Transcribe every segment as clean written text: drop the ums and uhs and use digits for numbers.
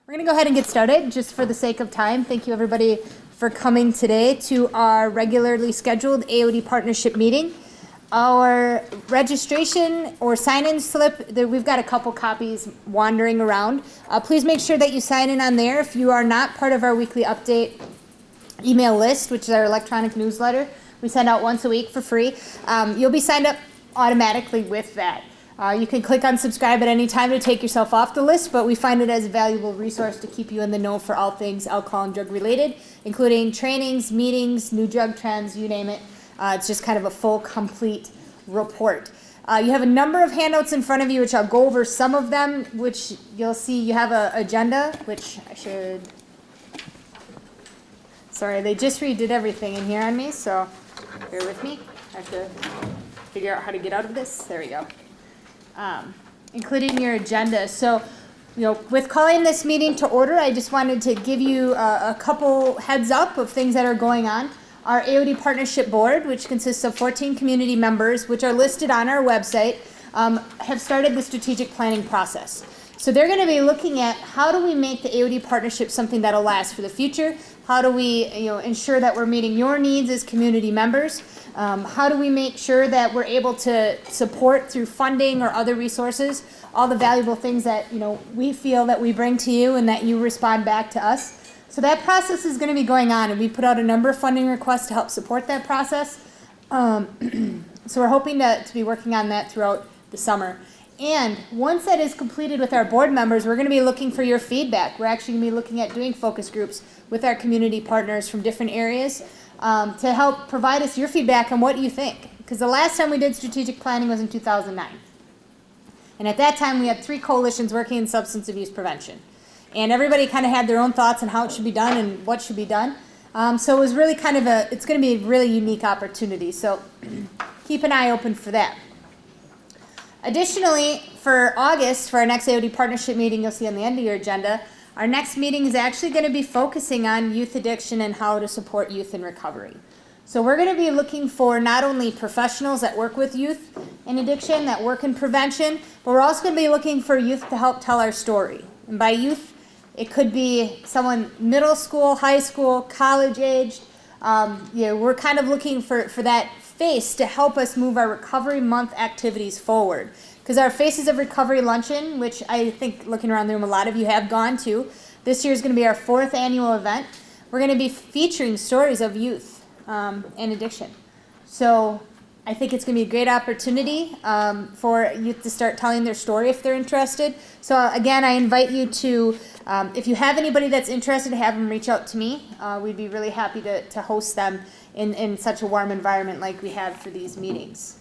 We're going to go ahead and get started just for the sake of time. Thank you everybody for coming today to our regularly scheduled AOD partnership meeting. Our registration or sign-in slip, we've got a couple copies wandering around. Please make sure that you sign in on there. If you are not part of our weekly update email list, which is our electronic newsletter, we send out once a week for free. You'll be signed up automatically with that. You can click on subscribe at any time to take yourself off the list, but we find it as a valuable resource to keep you in the know for all things alcohol and drug related, including trainings, meetings, new drug trends, you name it. It's just kind of a full, complete report. You have a number of handouts in front of you, which I'll go over some of them, which you'll see you have an agenda, which I should... Sorry, they just redid everything in here on me, so bear with me. I have to figure out how to get out of this. There we go. Including your agenda. So, with calling this meeting to order, I just wanted to give you a couple heads up of things that are going on. Our AOD Partnership Board, which consists of 14 community members, which are listed on our website, have started the strategic planning process. So they're going to be looking at how do we make the AOD partnership something that'll last for the future? How do we ensure that we're meeting your needs as community members? How do we make sure that we're able to support through funding or other resources all the valuable things that we feel that we bring to you and that you respond back to us? So that process is going to be going on, and we put out a number of funding requests to help support that process. So we're hoping to be working on that throughout the summer. And once that is completed with our board members, we're going to be looking for your feedback. We're actually going to be looking at doing focus groups with our community partners from different areas to help provide us your feedback on what you think. Because the last time we did strategic planning was in 2009. And at that time, we had 3 coalitions working in substance abuse prevention. And everybody kind of had their own thoughts on how it should be done and what should be done. So it was really kind of it's going to be a really unique opportunity. So keep an eye open for that. Additionally, for August, for our next AOD partnership meeting, you'll see on the end of your agenda, our next meeting is actually going to be focusing on youth addiction and how to support youth in recovery. So we're going to be looking for not only professionals that work with youth in addiction, that work in prevention, but we're also going to be looking for youth to help tell our story. And by youth, it could be someone middle school, high school, college aged. We're kind of looking for that face to help us move our Recovery Month activities forward. Because our Faces of Recovery Luncheon, which I think looking around the room a lot of you have gone to, this year is going to be our 4th annual event. We're going to be featuring stories of youth and addiction. So I think it's going to be a great opportunity for youth to start telling their story if they're interested. So again, I invite you to, if you have anybody that's interested, have them reach out to me. We'd be really happy to host them in such a warm environment like we have for these meetings.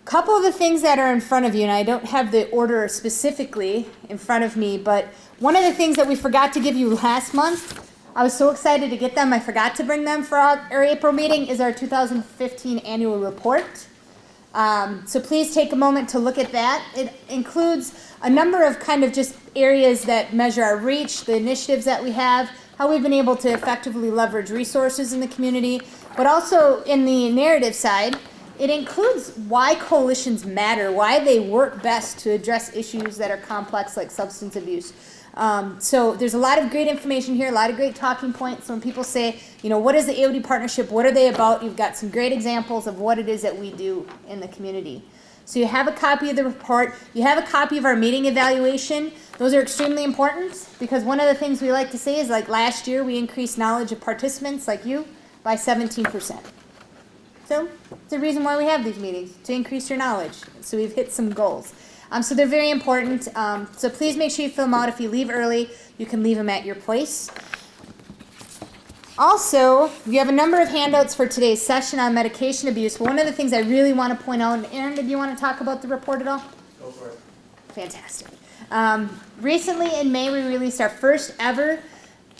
Couple of the things that are in front of you, and I don't have the order specifically in front of me, but one of the things that we forgot to give you last month, I was so excited to get them, I forgot to bring them for our April meeting, is our 2015 annual report. So please take a moment to look at that. It includes a number of kind of just areas that measure our reach, the initiatives that we have, how we've been able to effectively leverage resources in the community, but also in the narrative side, it includes why coalitions matter, why they work best to address issues that are complex like substance abuse. So there's a lot of great information here, a lot of great talking points. So when people say, what is the AOD partnership, what are they about, you've got some great examples of what it is that we do in the community. So you have a copy of the report, you have a copy of our meeting evaluation. Those are extremely important because one of the things we like to say is like last year we increased knowledge of participants like you by 17%. So it's the reason why we have these meetings, to increase your knowledge. So we've hit some goals. So they're very important. So please make sure you fill them out. If you leave early, you can leave them at your place. Also, you have a number of handouts for today's session on medication abuse. But one of the things I really want to point out, and Aaron, did you want to talk about the report at all? Go for it. Fantastic. Recently in May, we released our first ever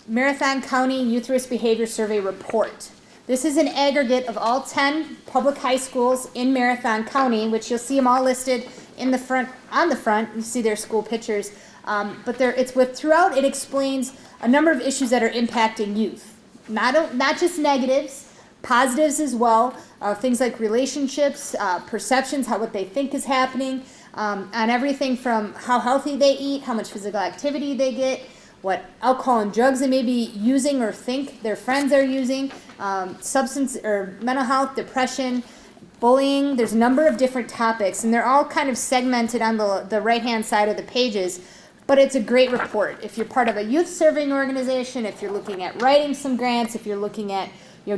Marathon County Youth Risk Behavior Survey report. This is an aggregate of all 10 public high schools in Marathon County, which you'll see them all listed in the front. On the front, you see their school pictures. But throughout, it explains a number of issues that are impacting youth. Not just negatives, positives as well. Things like relationships, perceptions, what they think is happening, on everything from how healthy they eat, how much physical activity they get, what alcohol and drugs they may be using or think their friends are using, substance or mental health, depression, bullying. There's a number of different topics, and they're all kind of segmented on the right-hand side of the pages, but it's a great report. If you're part of a youth serving organization, if you're looking at writing some grants, if you're looking at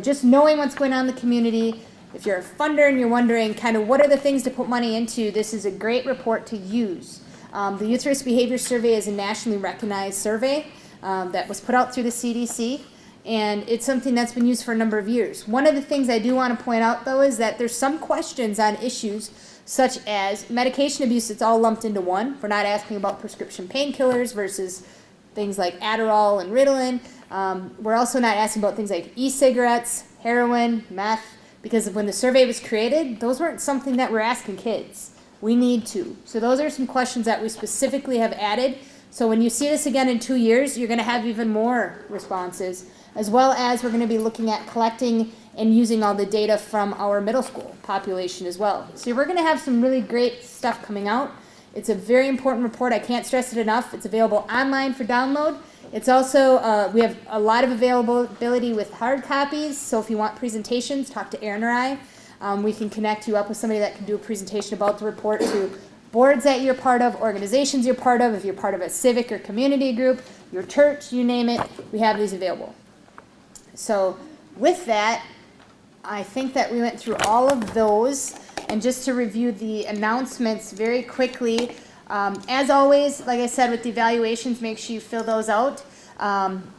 just knowing what's going on in the community, if you're a funder and you're wondering kind of what are the things to put money into, this is a great report to use. The Youth Risk Behavior Survey is a nationally recognized survey that was put out through the CDC, and it's something that's been used for a number of years. One of the things I do want to point out, though, is that there's some questions on issues such as medication abuse. It's all lumped into one. We're not asking about prescription painkillers versus things like Adderall and Ritalin. We're also not asking about things like e-cigarettes, heroin, meth, because when the survey was created, those weren't something that we're asking kids. We need to. So those are some questions that we specifically have added. So when you see this again in 2 years, you're going to have even more responses, as well as we're going to be looking at collecting and using all the data from our middle school population as well. So we're going to have some really great stuff coming out. It's a very important report. I can't stress it enough. It's available online for download. It's also, we have a lot of availability with hard copies, so if you want presentations, talk to Erin or I. We can connect you up with somebody that can do a presentation about the report to boards that you're part of, organizations you're part of, if you're part of a civic or community group, your church, you name it, we have these available. So with that, I think that we went through all of those. And just to review the announcements very quickly, as always, like I said, with the evaluations, make sure you fill those out.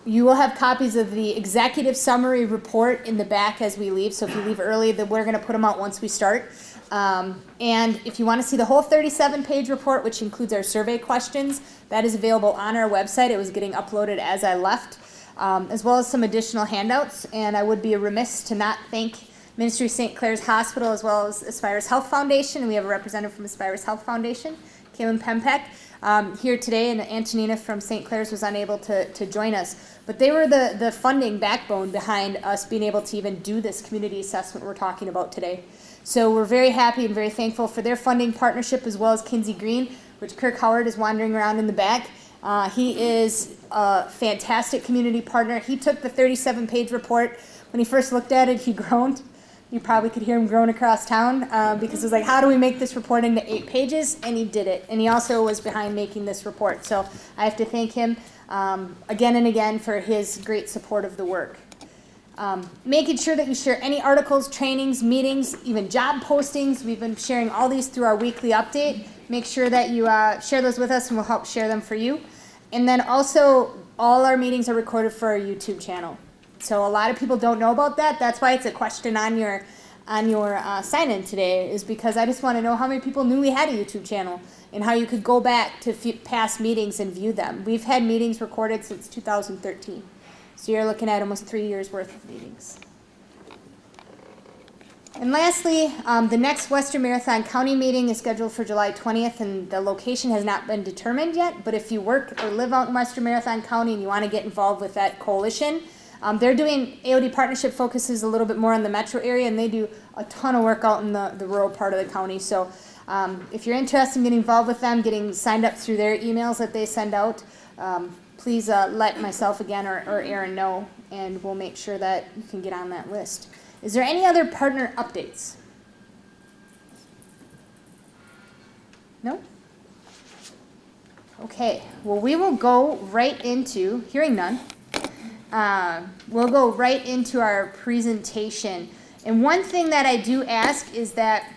You will have copies of the executive summary report in the back as we leave. So if you leave early, then we're going to put them out once we start. And if you want to see the whole 37-page report, which includes our survey questions, that is available on our website. It was getting uploaded as I left, as well as some additional handouts. And I would be remiss to not thank Ministry of St. Clair's Hospital, as well as Aspires Health Foundation. We have a representative from Aspires Health Foundation, Kaylin Pempek, here today, and Antonina from St. Clair's was unable to join us. But they were the funding backbone behind us being able to even do this community assessment we're talking about today. So we're very happy and very thankful for their funding partnership, as well as Kinsey Green, which Kirk Howard is wandering around in the back. He is a fantastic community partner. He took the 37-page report. When he first looked at it, he groaned. You probably could hear him groan across town because it was like, how do we make this report into 8 pages? And he did it. And he also was behind making this report. So I have to thank him again and again for his great support of the work. Making sure that you share any articles, trainings, meetings, even job postings. We've been sharing all these through our weekly update. Make sure that you share those with us, and we'll help share them for you. And then also, all our meetings are recorded for our YouTube channel. So a lot of people don't know about that. That's why it's a question on your sign-in today, is because I just want to know how many people knew we had a YouTube channel and how you could go back to past meetings and view them. We've had meetings recorded since 2013. So you're looking at almost 3 years worth of meetings. And lastly, the next Western Marathon County meeting is scheduled for July 20th, and the location has not been determined yet. But if you work or live out in Western Marathon County and you want to get involved with that coalition, they're doing, AOD Partnership focuses a little bit more on the metro area, and they do a ton of work out in the rural part of the county. So if you're interested in getting involved with them, getting signed up through their emails that they send out, please let myself again or Erin know, and we'll make sure that you can get on that list. Is there any other partner updates? No? Okay, well, we will go right into, hearing none, we'll go right into our presentation. And one thing that I do ask is that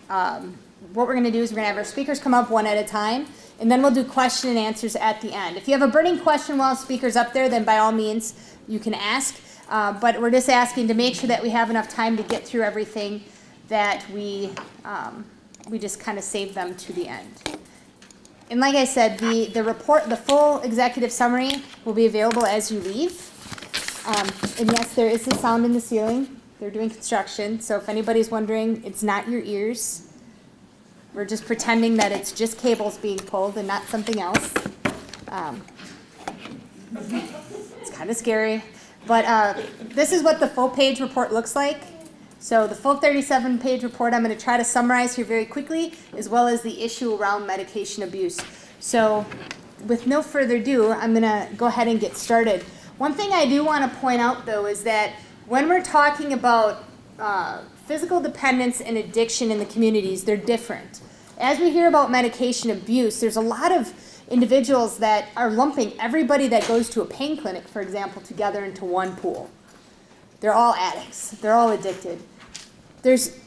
what we're going to do is we're going to have our speakers come up one at a time, and then we'll do question and answers at the end. If you have a burning question while the speaker's up there, then by all means you can ask. But we're just asking to make sure that we have enough time to get through everything, that we just kind of save them to the end. And like I said, the report, the full executive summary will be available as you leave. And yes, there is the sound in the ceiling. They're doing construction, so if anybody's wondering, it's not your ears. We're just pretending that it's just cables being pulled and not something else. It's kind of scary. But this is what the full page report looks like. So the full 37-page report I'm going to try to summarize here very quickly, as well as the issue around medication abuse. So with no further ado, I'm going to go ahead and get started. One thing I do want to point out, though, is that when we're talking about physical dependence and addiction in the communities, they're different. As we hear about medication abuse, there's a lot of individuals that are lumping everybody that goes to a pain clinic, for example, together into one pool. They're all addicts. They're all addicted. There's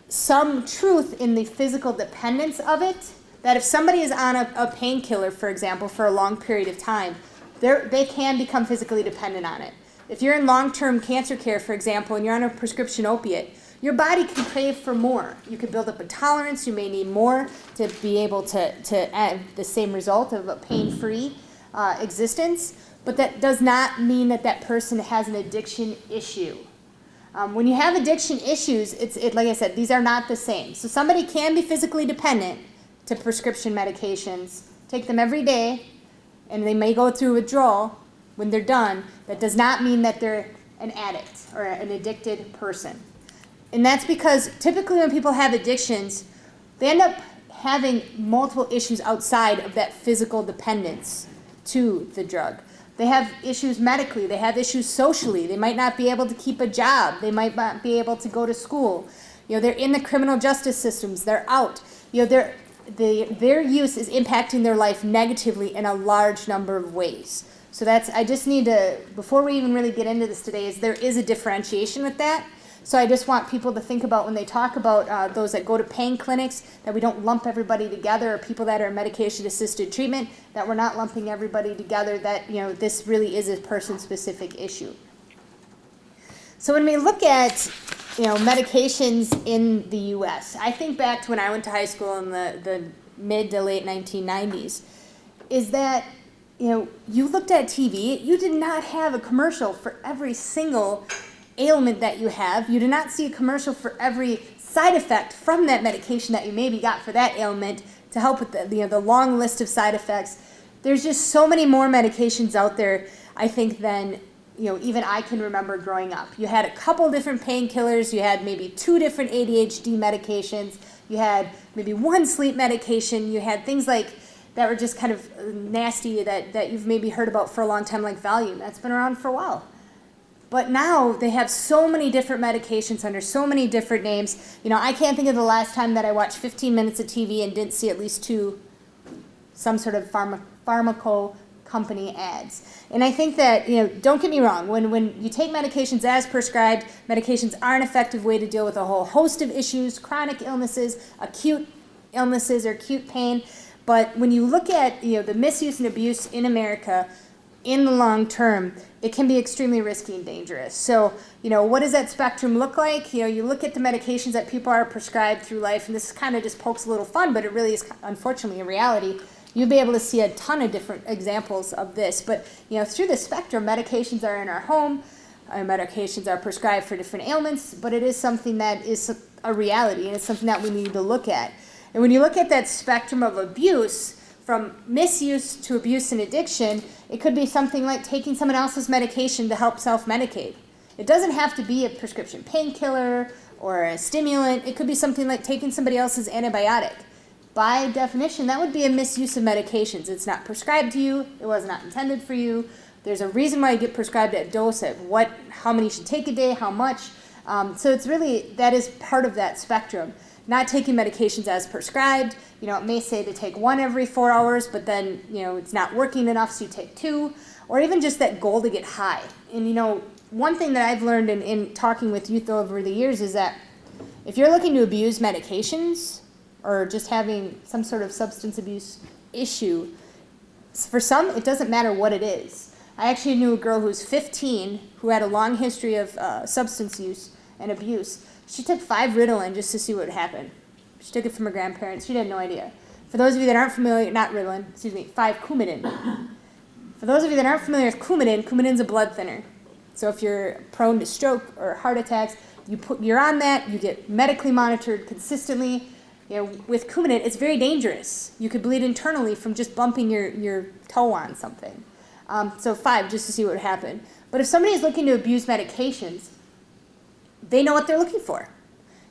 some truth in the physical dependence of it, that if somebody is on a painkiller, for example, for a long period of time, they can become physically dependent on it. If you're in long-term cancer care, for example, and you're on a prescription opiate, your body can crave for more. You could build up a tolerance. You may need more to be able to have the same result of a pain-free existence. But that does not mean that that person has an addiction issue. When you have addiction issues, like I said, these are not the same. So somebody can be physically dependent to prescription medications, take them every day, and they may go through withdrawal when they're done. That does not mean that they're an addict or an addicted person. And that's because typically when people have addictions, they end up having multiple issues outside of that physical dependence to the drug. They have issues medically. They have issues socially. They might not be able to keep a job. They might not be able to go to school. They're in the criminal justice systems. They're out. Their use is impacting their life negatively in a large number of ways. So I just need to, before we even really get into this today, there is a differentiation with that. So I just want people to think about when they talk about those that go to pain clinics, that we don't lump everybody together, or people that are medication-assisted treatment, that we're not lumping everybody together, that this really is a person-specific issue. So when we look at medications in the U.S., I think back to when I went to high school in the mid to late 1990s, is that you looked at TV, you did not have a commercial for every single ailment that you have. You do not see a commercial for every side effect from that medication that you maybe got for that ailment to help with the long list of side effects. There's just so many more medications out there, I think, than even I can remember growing up. You had a couple different painkillers. You had maybe 2 different ADHD medications. You had maybe 1 sleep medication. You had things like that were just kind of nasty that you've maybe heard about for a long time, like Valium. That's been around for a while. But now they have so many different medications under so many different names. I can't think of the last time that I watched 15 minutes of TV and didn't see at least 2 some sort of pharmaco company ads. And I think that, don't get me wrong, when you take medications as prescribed, medications are an effective way to deal with a whole host of issues, chronic illnesses, acute illnesses, or acute pain. But when you look at, the misuse and abuse in America, in the long term, it can be extremely risky and dangerous. So, what does that spectrum look like? You look at the medications that people are prescribed through life, and this kind of just pokes a little fun, but it really is unfortunately a reality. You'll be able to see a ton of different examples of this. But, through the spectrum, medications are in our home, medications are prescribed for different ailments, but it is something that is a reality, and it's something that we need to look at. And when you look at that spectrum of abuse, from misuse to abuse and addiction, it could be something like taking someone else's medication to help self-medicate. It doesn't have to be a prescription painkiller or a stimulant. It could be something like taking somebody else's antibiotic. By definition, that would be a misuse of medications. It's not prescribed to you. It was not intended for you. There's a reason why you get prescribed at dose, at how many you should take a day, how much. So it's really, that is part of that spectrum. Not taking medications as prescribed. It may say to take 1 every 4 hours, but then, it's not working enough, so you take 2. Or even just that goal to get high. And, one thing that I've learned in talking with youth over the years is that if you're looking to abuse medications or just having some sort of substance abuse issue, for some, it doesn't matter what it is. I actually knew a girl who was 15 who had a long history of substance use and abuse. She took 5 Ritalin just to see what would happen. She took it from her grandparents. She had no idea. For those of you that aren't familiar, 5 Coumadin. For those of you that aren't familiar with Coumadin, Coumadin's a blood thinner. So if you're prone to stroke or heart attacks, you're on that, you get medically monitored consistently. With Coumadin, it's very dangerous. You could bleed internally from just bumping your toe on something. So 5, just to see what would happen. But if somebody is looking to abuse medications, they know what they're looking for.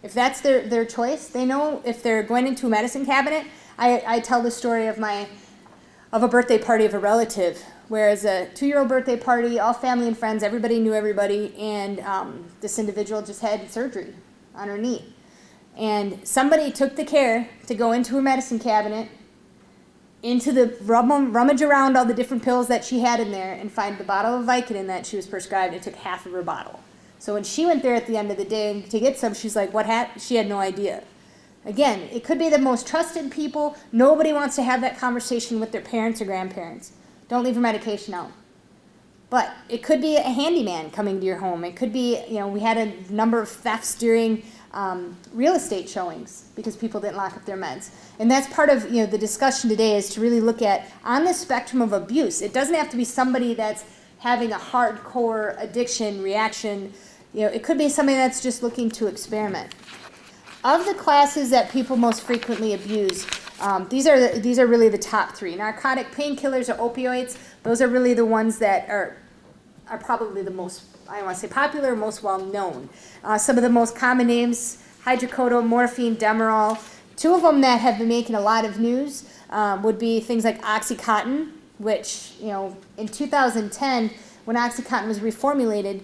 If that's their choice, they know if they're going into a medicine cabinet. I tell the story of a birthday party of a relative, whereas a 2-year-old birthday party, all family and friends, everybody knew everybody, and this individual just had surgery on her knee. And somebody took the care to go into her medicine cabinet, into the rummage around all the different pills that she had in there, and find the bottle of Vicodin that she was prescribed, and took half of her bottle. So when she went there at the end of the day to get some, she's like, she had no idea. Again, it could be the most trusted people. Nobody wants to have that conversation with their parents or grandparents. Don't leave your medication out. But it could be a handyman coming to your home. It could be, we had a number of thefts during real estate showings because people didn't lock up their meds. And that's part of, the discussion today, is to really look at, on the spectrum of abuse, it doesn't have to be somebody that's having a hardcore addiction reaction. It could be somebody that's just looking to experiment. Of the classes that people most frequently abuse, these are really the top 3. Narcotic painkillers or opioids, those are really the ones that are probably the most, I don't want to say popular, most well known. Some of the most common names: hydrocodone, morphine, Demerol. 2 of them that have been making a lot of news would be things like OxyContin, which, in 2010, when OxyContin was reformulated,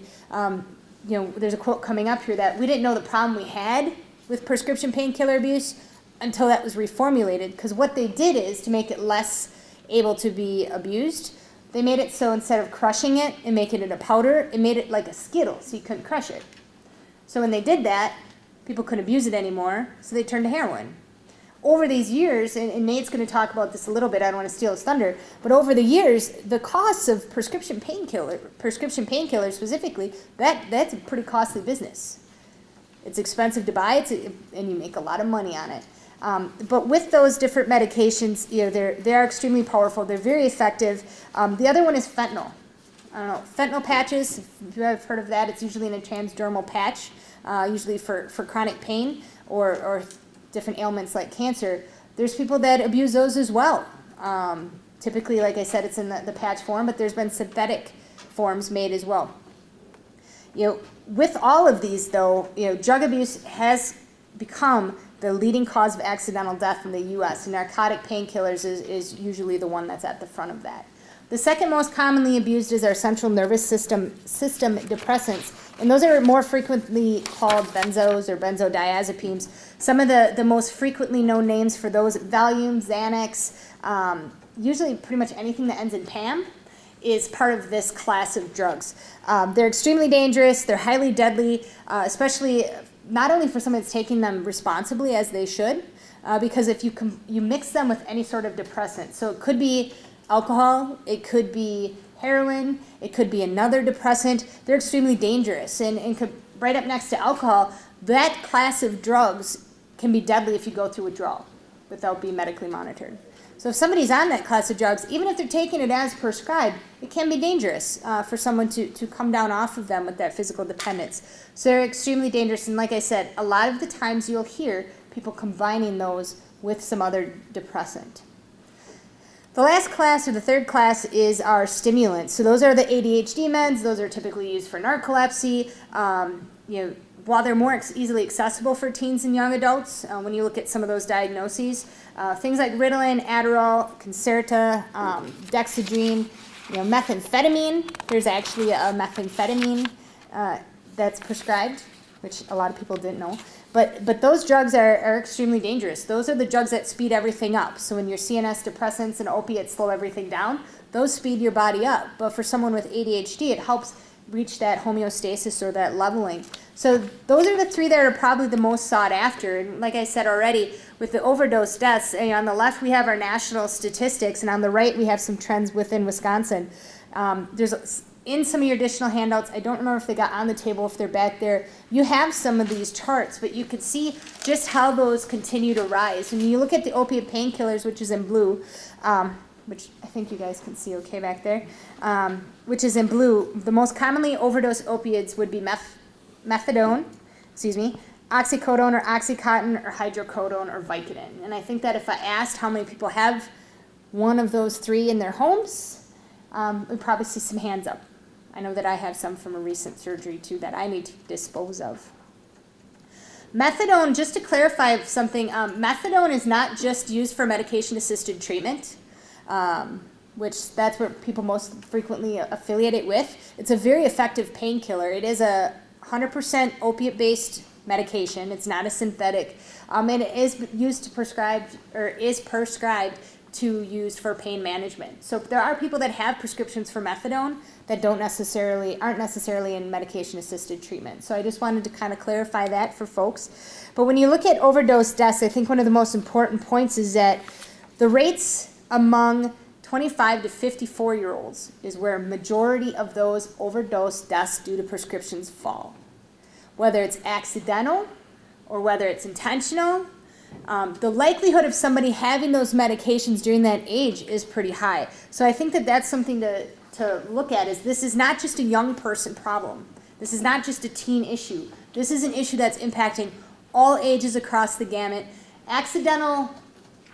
there's a quote coming up here that we didn't know the problem we had with prescription painkiller abuse until that was reformulated, because what they did is, to make it less able to be abused, they made it so instead of crushing it and making it a powder, it made it like a Skittle, so you couldn't crush it. So when they did that, people couldn't abuse it anymore, so they turned to heroin. Over these years, and Nate's going to talk about this a little bit, I don't want to steal his thunder, but over the years, the costs of prescription painkillers specifically, that's a pretty costly business. It's expensive to buy, and you make a lot of money on it. But with those different medications, they are extremely powerful. They're very effective. The other one is fentanyl. I don't know, fentanyl patches, if you have heard of that, it's usually in a transdermal patch, usually for chronic pain or different ailments like cancer. There's people that abuse those as well. Typically, like I said, it's in the patch form, but there's been synthetic forms made as well. With all of these, though, drug abuse has become the leading cause of accidental death in the U.S., and narcotic painkillers is usually the one that's at the front of that. The second most commonly abused is our central nervous system depressants, and those are more frequently called benzos or benzodiazepines. Some of the most frequently known names for those: Valium, Xanax, usually pretty much anything that ends in PAM is part of this class of drugs. They're extremely dangerous, they're highly deadly, especially not only for someone that's taking them responsibly as they should, because if you mix them with any sort of depressant, so it could be alcohol, it could be heroin, it could be another depressant, they're extremely dangerous. And could, right up next to alcohol, that class of drugs can be deadly if you go through withdrawal without being medically monitored. So if somebody's on that class of drugs, even if they're taking it as prescribed, it can be dangerous for someone to come down off of them with that physical dependence. So they're extremely dangerous, and like I said, a lot of the times you'll hear people combining those with some other depressant. The last class, or the third class, is our stimulants. So those are the ADHD meds. Those are typically used for narcolepsy. While they're more easily accessible for teens and young adults, when you look at some of those diagnoses, things like Ritalin, Adderall, Concerta, Dexedrine, methamphetamine. There's actually a methamphetamine that's prescribed, which a lot of people didn't know. But those drugs are extremely dangerous. Those are the drugs that speed everything up. So when your CNS depressants and opiates slow everything down, those speed your body up. But for someone with ADHD, it helps reach that homeostasis or that leveling. So those are the 3 that are probably the most sought after. And like I said already, with the overdose deaths, on the left we have our national statistics, and on the right we have some trends within Wisconsin. There's in some of your additional handouts, I don't remember if they got on the table, if they're back there, you have some of these charts, but you can see just how those continue to rise. When you look at the opiate painkillers, which is in blue, which I think you guys can see okay back there, which is in blue, the most commonly overdose opiates would be methadone, oxycodone or oxycontin or hydrocodone or Vicodin. And I think that if I asked how many people have one of those 3 in their homes, we'd probably see some hands up. I know that I have some from a recent surgery too that I need to dispose of. Methadone, just to clarify something, methadone is not just used for medication-assisted treatment, which that's what people most frequently affiliate it with. It's a very effective painkiller. It is a 100% opiate-based medication. It's not a synthetic, and it is used to prescribe, or is prescribed to use for pain management. So there are people that have prescriptions for methadone that aren't necessarily in medication-assisted treatment. So I just wanted to kind of clarify that for folks. But when you look at overdose deaths, I think one of the most important points is that the rates among 25 to 54-year-olds is where a majority of those overdose deaths due to prescriptions fall. Whether it's accidental or whether it's intentional, the likelihood of somebody having those medications during that age is pretty high. So I think that that's something to look at, is this is not just a young person problem. This is not just a teen issue. This is an issue that's impacting all ages across the gamut. Accidental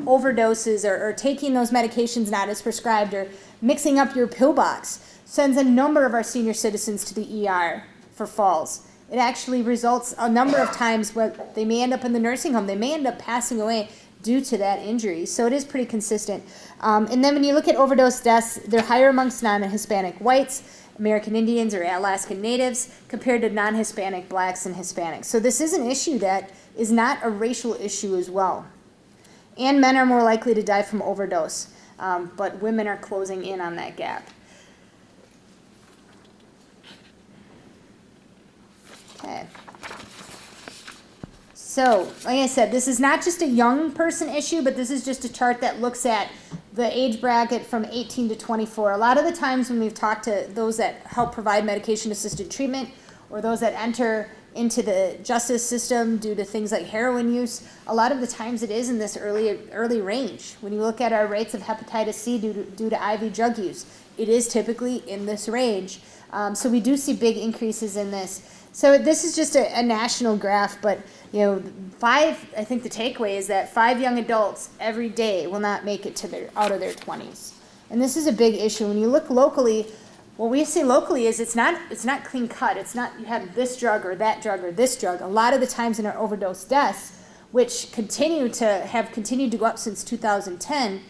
overdoses or taking those medications not as prescribed or mixing up your pill box sends a number of our senior citizens to the ER for falls. It actually results a number of times where they may end up in the nursing home. They may end up passing away due to that injury. So it is pretty consistent. And then when you look at overdose deaths, they're higher amongst non-Hispanic whites, American Indians, or Alaskan Natives compared to non-Hispanic blacks and Hispanics. So this is an issue that is not a racial issue as well. And men are more likely to die from overdose, but women are closing in on that gap. Okay. So, like I said, this is not just a young person issue, but this is just a chart that looks at the age bracket from 18 to 24. A lot of the times when we've talked to those that help provide medication-assisted treatment or those that enter into the justice system due to things like heroin use, a lot of the times it is in this early range. When you look at our rates of hepatitis C due to IV drug use, it is typically in this range. So we do see big increases in this. So this is just a national graph, but I think the takeaway is that 5 young adults every day will not make it to out of their 20s. And this is a big issue. When you look locally, what we see locally is it's not clean cut. It's not you have this drug or that drug or this drug. A lot of the times in our overdose deaths, which continued to go up since 2010,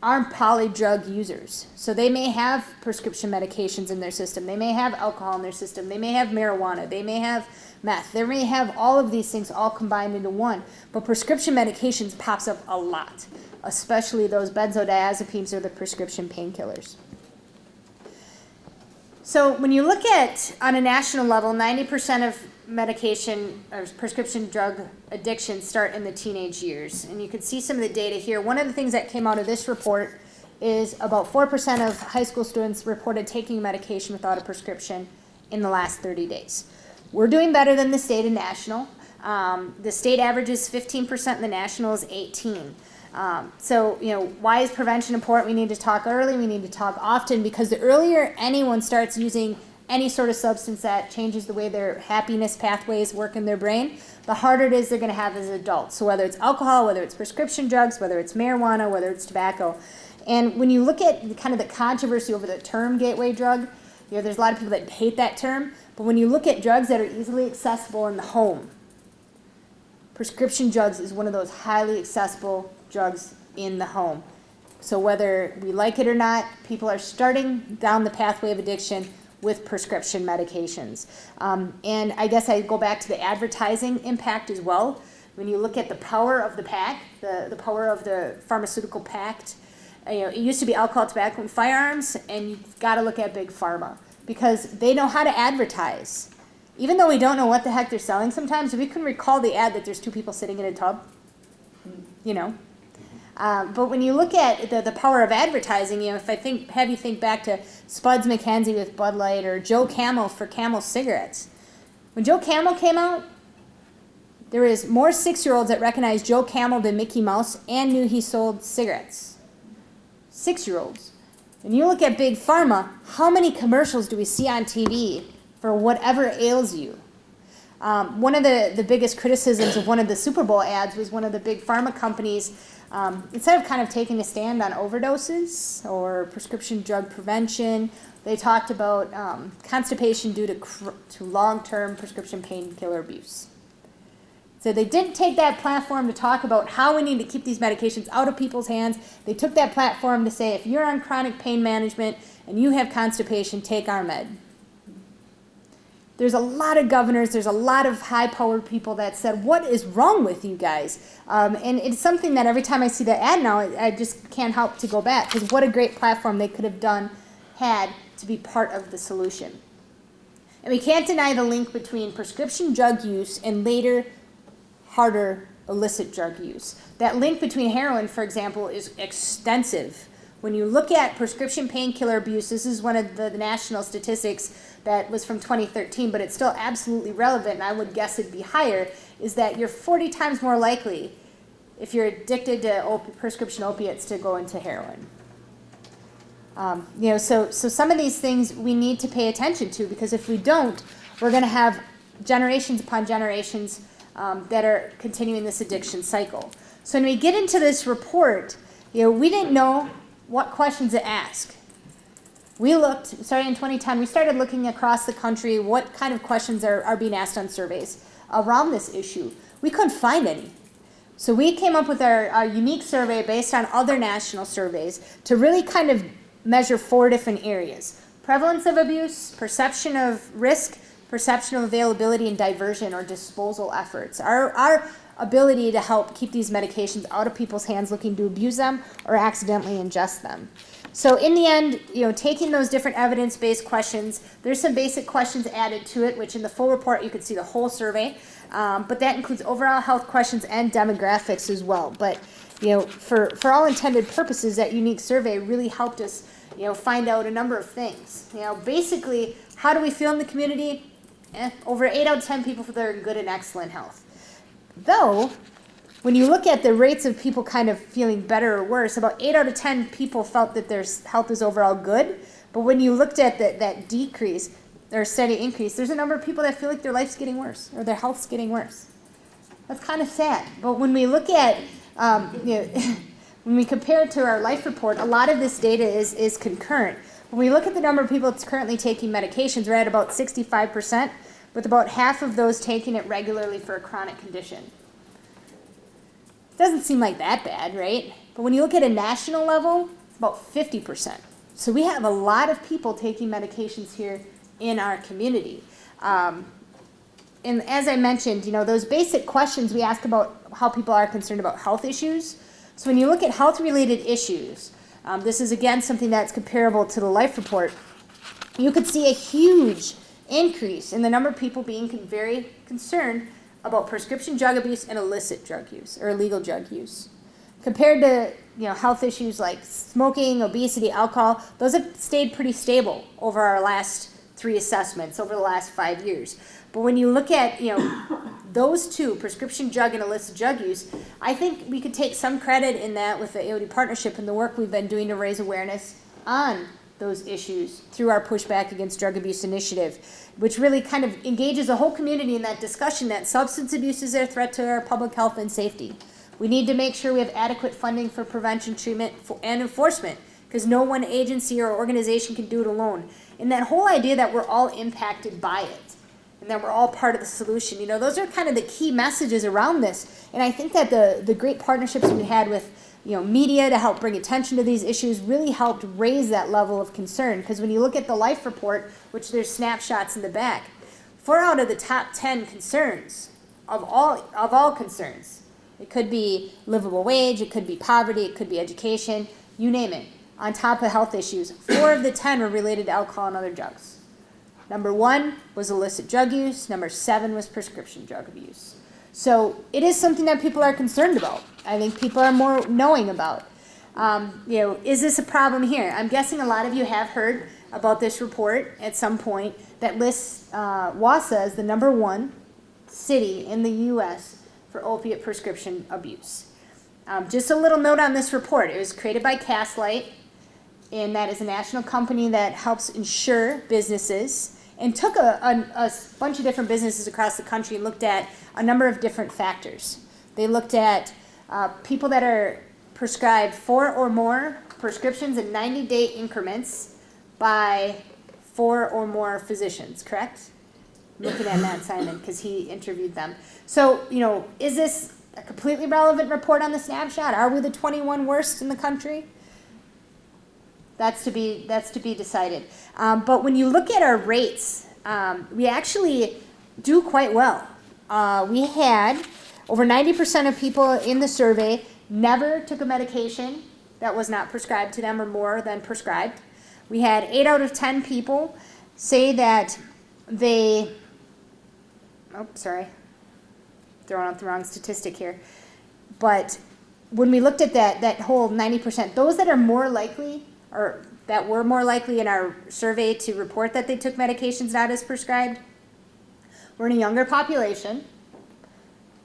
are polydrug users. So they may have prescription medications in their system. They may have alcohol in their system. They may have marijuana. They may have meth. They may have all of these things all combined into one. But prescription medications pops up a lot, especially those benzodiazepines or the prescription painkillers. So when you look at, on a national level, 90% of medication or prescription drug addiction start in the teenage years. And you can see some of the data here. One of the things that came out of this report is about 4% of high school students reported taking medication without a prescription in the last 30 days. We're doing better than the state and national. The state average is 15%, and the national is 18%. So, why is prevention important? We need to talk early. We need to talk often, because the earlier anyone starts using any sort of substance that changes the way their happiness pathways work in their brain, the harder it is they're going to have as adults. So whether it's alcohol, whether it's prescription drugs, whether it's marijuana, whether it's tobacco. And when you look at kind of the controversy over the term gateway drug, there's a lot of people that hate that term. But when you look at drugs that are easily accessible in the home, prescription drugs is one of those highly accessible drugs in the home. So whether we like it or not, people are starting down the pathway of addiction with prescription medications. And I guess I go back to the advertising impact as well. When you look at the power of the pack, the power of the pharmaceutical pact, it used to be alcohol, tobacco, and firearms, and you've got to look at Big Pharma, because they know how to advertise. Even though we don't know what the heck they're selling sometimes, we can recall the ad that there's 2 people sitting in a tub, But when you look at the power of advertising, if I have you think back to Spuds MacKenzie with Bud Light or Joe Camel for Camel cigarettes. When Joe Camel came out, there is more 6-year-olds that recognized Joe Camel than Mickey Mouse and knew he sold cigarettes. 6-year-olds. When you look at Big Pharma, how many commercials do we see on TV for whatever ails you? One of the biggest criticisms of one of the Super Bowl ads was one of the big pharma companies, instead of kind of taking a stand on overdoses or prescription drug prevention, they talked about constipation due to long-term prescription painkiller abuse. So they didn't take that platform to talk about how we need to keep these medications out of people's hands. They took that platform to say, if you're on chronic pain management and you have constipation, take our med. There's a lot of governors, there's a lot of high-powered people that said, what is wrong with you guys? And it's something that every time I see the ad now, I just can't help to go back, because what a great platform they could have had to be part of the solution. And we can't deny the link between prescription drug use and later, harder illicit drug use. That link between heroin, for example, is extensive. When you look at prescription painkiller abuse, this is one of the national statistics that was from 2013, but it's still absolutely relevant, and I would guess it'd be higher, is that you're 40 times more likely, if you're addicted to prescription opiates, to go into heroin. So some of these things we need to pay attention to, because if we don't, we're going to have generations upon generations that are continuing this addiction cycle. So when we get into this report, we didn't know what questions to ask. We looked, starting in 2010, we started looking across the country what kind of questions are being asked on surveys around this issue. We couldn't find any. So we came up with our unique survey based on other national surveys to really kind of measure 4 different areas: prevalence of abuse, perception of risk, perception of availability, and diversion or disposal efforts. Our ability to help keep these medications out of people's hands looking to abuse them or accidentally ingest them. So in the end, taking those different evidence-based questions, there's some basic questions added to it, which in the full report you could see the whole survey, but that includes overall health questions and demographics as well. But for all intended purposes, that unique survey really helped us find out a number of things. Basically, how do we feel in the community? Over 8 out of 10 people feel they're in good and excellent health. Though, when you look at the rates of people kind of feeling better or worse, about 8 out of 10 people felt that their health is overall good. But when you looked at that decrease or steady increase, there's a number of people that feel like their life's getting worse or their health's getting worse. That's kind of sad. But when we look at, when we compare it to our life report, a lot of this data is concurrent. When we look at the number of people that's currently taking medications, we're at about 65%, with about half of those taking it regularly for a chronic condition. Doesn't seem like that bad, right? But when you look at a national level, it's about 50%. So we have a lot of people taking medications here in our community. And as I mentioned, those basic questions we ask about how people are concerned about health issues. So when you look at health-related issues, this is again something that's comparable to the life report, you could see a huge increase in the number of people being very concerned about prescription drug abuse and illicit drug use or illegal drug use. Compared to health issues like smoking, obesity, alcohol, those have stayed pretty stable over our last 3 assessments over the last 5 years. But when you look at those two, prescription drug and illicit drug use, I think we could take some credit in that with the AOD partnership and the work we've been doing to raise awareness on those issues through our Pushback Against Drug Abuse initiative, which really kind of engages the whole community in that discussion that substance abuse is a threat to our public health and safety. We need to make sure we have adequate funding for prevention, treatment, and enforcement, because no one agency or organization can do it alone. And that whole idea that we're all impacted by it, and that we're all part of the solution, those are kind of the key messages around this. And I think that the great partnerships we had with media to help bring attention to these issues really helped raise that level of concern. Because when you look at the life report, which there's snapshots in the back, 4 out of the top 10 concerns of all concerns, it could be livable wage, it could be poverty, it could be education, you name it. On top of health issues, 4 of the 10 were related to alcohol and other drugs. Number 1 was illicit drug use. Number 7 was prescription drug abuse. So it is something that people are concerned about. I think people are more knowing about. Is this a problem here? I'm guessing a lot of you have heard about this report at some point that lists Wausau as the number 1 city in the U.S. for opiate prescription abuse. Just a little note on this report. It was created by Castlight, and that is a national company that helps insure businesses, and took a bunch of different businesses across the country and looked at a number of different factors. They looked at people that are prescribed 4 or more prescriptions in 90-day increments by 4 or more physicians, correct? looking at Matt Simon because he interviewed them. So, is this a completely relevant report on the snapshot? Are we the 21 worst in the country? That's to be decided. But when you look at our rates, we actually do quite well. We had over 90% of people in the survey never took a medication that was not prescribed to them or more than prescribed. We had 8 out of 10 people say that they, throwing out the wrong statistic here. But when we looked at that whole 90%, those that are more likely, or that were more likely in our survey to report that they took medications not as prescribed, were in a younger population,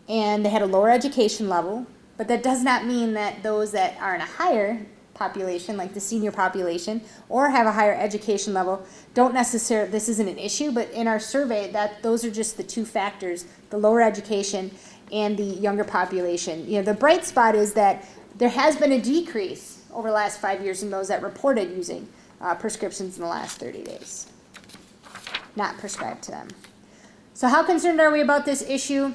and they had a lower education level, but that does not mean that those that are in a higher population, like the senior population, or have a higher education level, don't necessarily, this isn't an issue, but in our survey, those are just the two factors, the lower education and the younger population. The bright spot is that there has been a decrease over the last 5 years in those that reported using prescriptions in the last 30 days, not prescribed to them. So how concerned are we about this issue?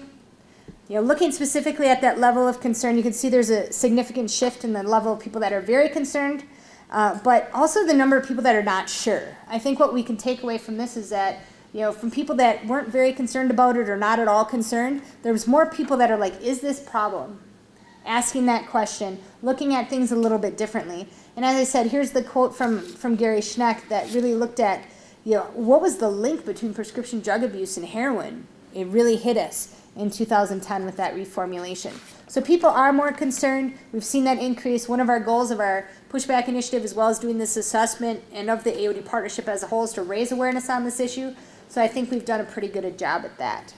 Looking specifically at that level of concern, you can see there's a significant shift in the level of people that are very concerned, but also the number of people that are not sure. I think what we can take away from this is that, from people that weren't very concerned about it or not at all concerned, there was more people that are like, is this problem? Asking that question, looking at things a little bit differently. And as I said, here's the quote from Gary Schneck that really looked at, what was the link between prescription drug abuse and heroin? It really hit us in 2010 with that reformulation. So people are more concerned. We've seen that increase. One of our goals of our pushback initiative, as well as doing this assessment and of the AOD partnership as a whole, is to raise awareness on this issue. So I think we've done a pretty good job at that.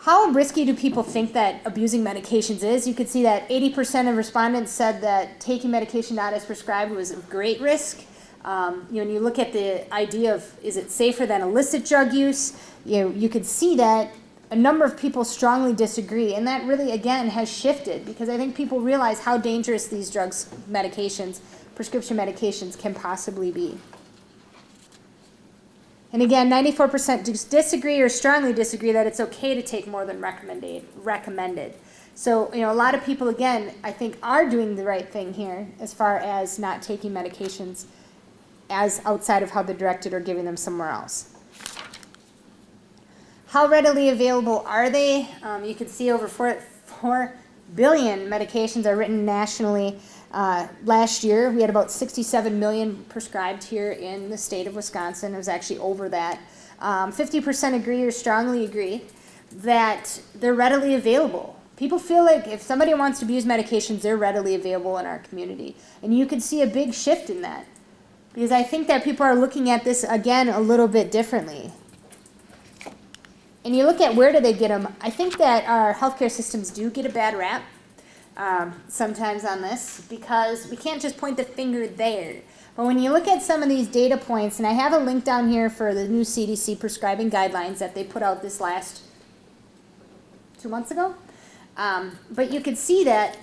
How risky do people think that abusing medications is? You could see that 80% of respondents said that taking medication not as prescribed was of great risk. When you look at the idea of, is it safer than illicit drug use, you could see that a number of people strongly disagree, and that really, again, has shifted because I think people realize how dangerous these drugs, medications, prescription medications can possibly be. And again, 94% disagree or strongly disagree that it's okay to take more than recommended. So, a lot of people, again, I think are doing the right thing here as far as not taking medications as outside of how they're directed or giving them somewhere else. How readily available are they? You can see over 4 billion medications are written nationally. Last year, we had about 67 million prescribed here in the state of Wisconsin. It was actually over that. 50% agree or strongly agree that they're readily available. People feel like if somebody wants to abuse medications, they're readily available in our community. And you can see a big shift in that because I think that people are looking at this, again, a little bit differently. And you look at where do they get them. I think that our healthcare systems do get a bad rap sometimes on this because we can't just point the finger there. But when you look at some of these data points, and I have a link down here for the new CDC prescribing guidelines that they put out this last 2 months ago. But you can see that,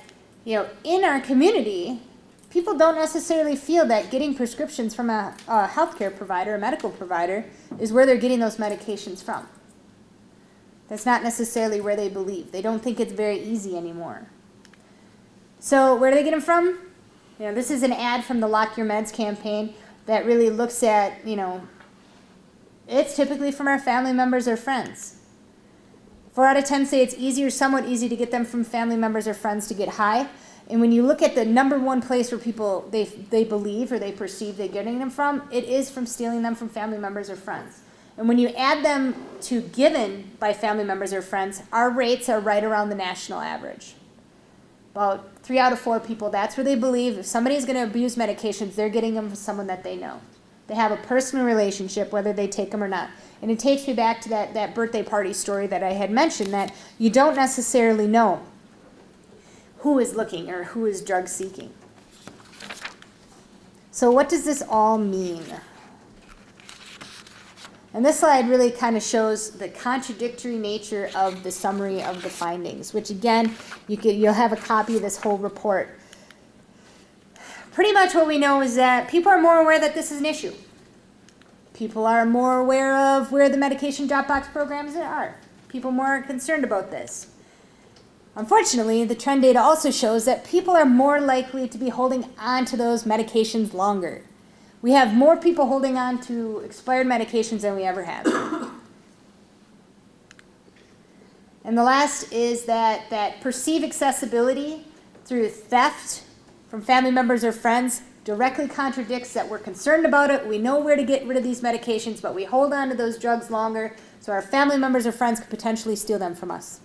in our community, people don't necessarily feel that getting prescriptions from a healthcare provider, a medical provider, is where they're getting those medications from. That's not necessarily where they believe. They don't think it's very easy anymore. So where do they get them from? This is an ad from the Lock Your Meds campaign that really looks at, it's typically from our family members or friends. 4 out of 10 say it's easy or somewhat easy to get them from family members or friends to get high. And when you look at the number one place where people, they believe or they perceive they're getting them from, it is from stealing them from family members or friends. And when you add them to given by family members or friends, our rates are right around the national average. About 3 out of 4 people, that's where they believe if somebody's going to abuse medications, they're getting them from someone that they know. They have a personal relationship, whether they take them or not. And it takes me back to that birthday party story that I had mentioned, that you don't necessarily know who is looking or who is drug seeking. So what does this all mean? And this slide really kind of shows the contradictory nature of the summary of the findings, which again, you'll have a copy of this whole report. Pretty much what we know is that people are more aware that this is an issue. People are more aware of where the medication drop box programs are. People more concerned about this. Unfortunately, the trend data also shows that people are more likely to be holding on to those medications longer. We have more people holding on to expired medications than we ever have. And the last is that perceived accessibility through theft from family members or friends directly contradicts that we're concerned about it. We know where to get rid of these medications, but we hold on to those drugs longer so our family members or friends could potentially steal them from us.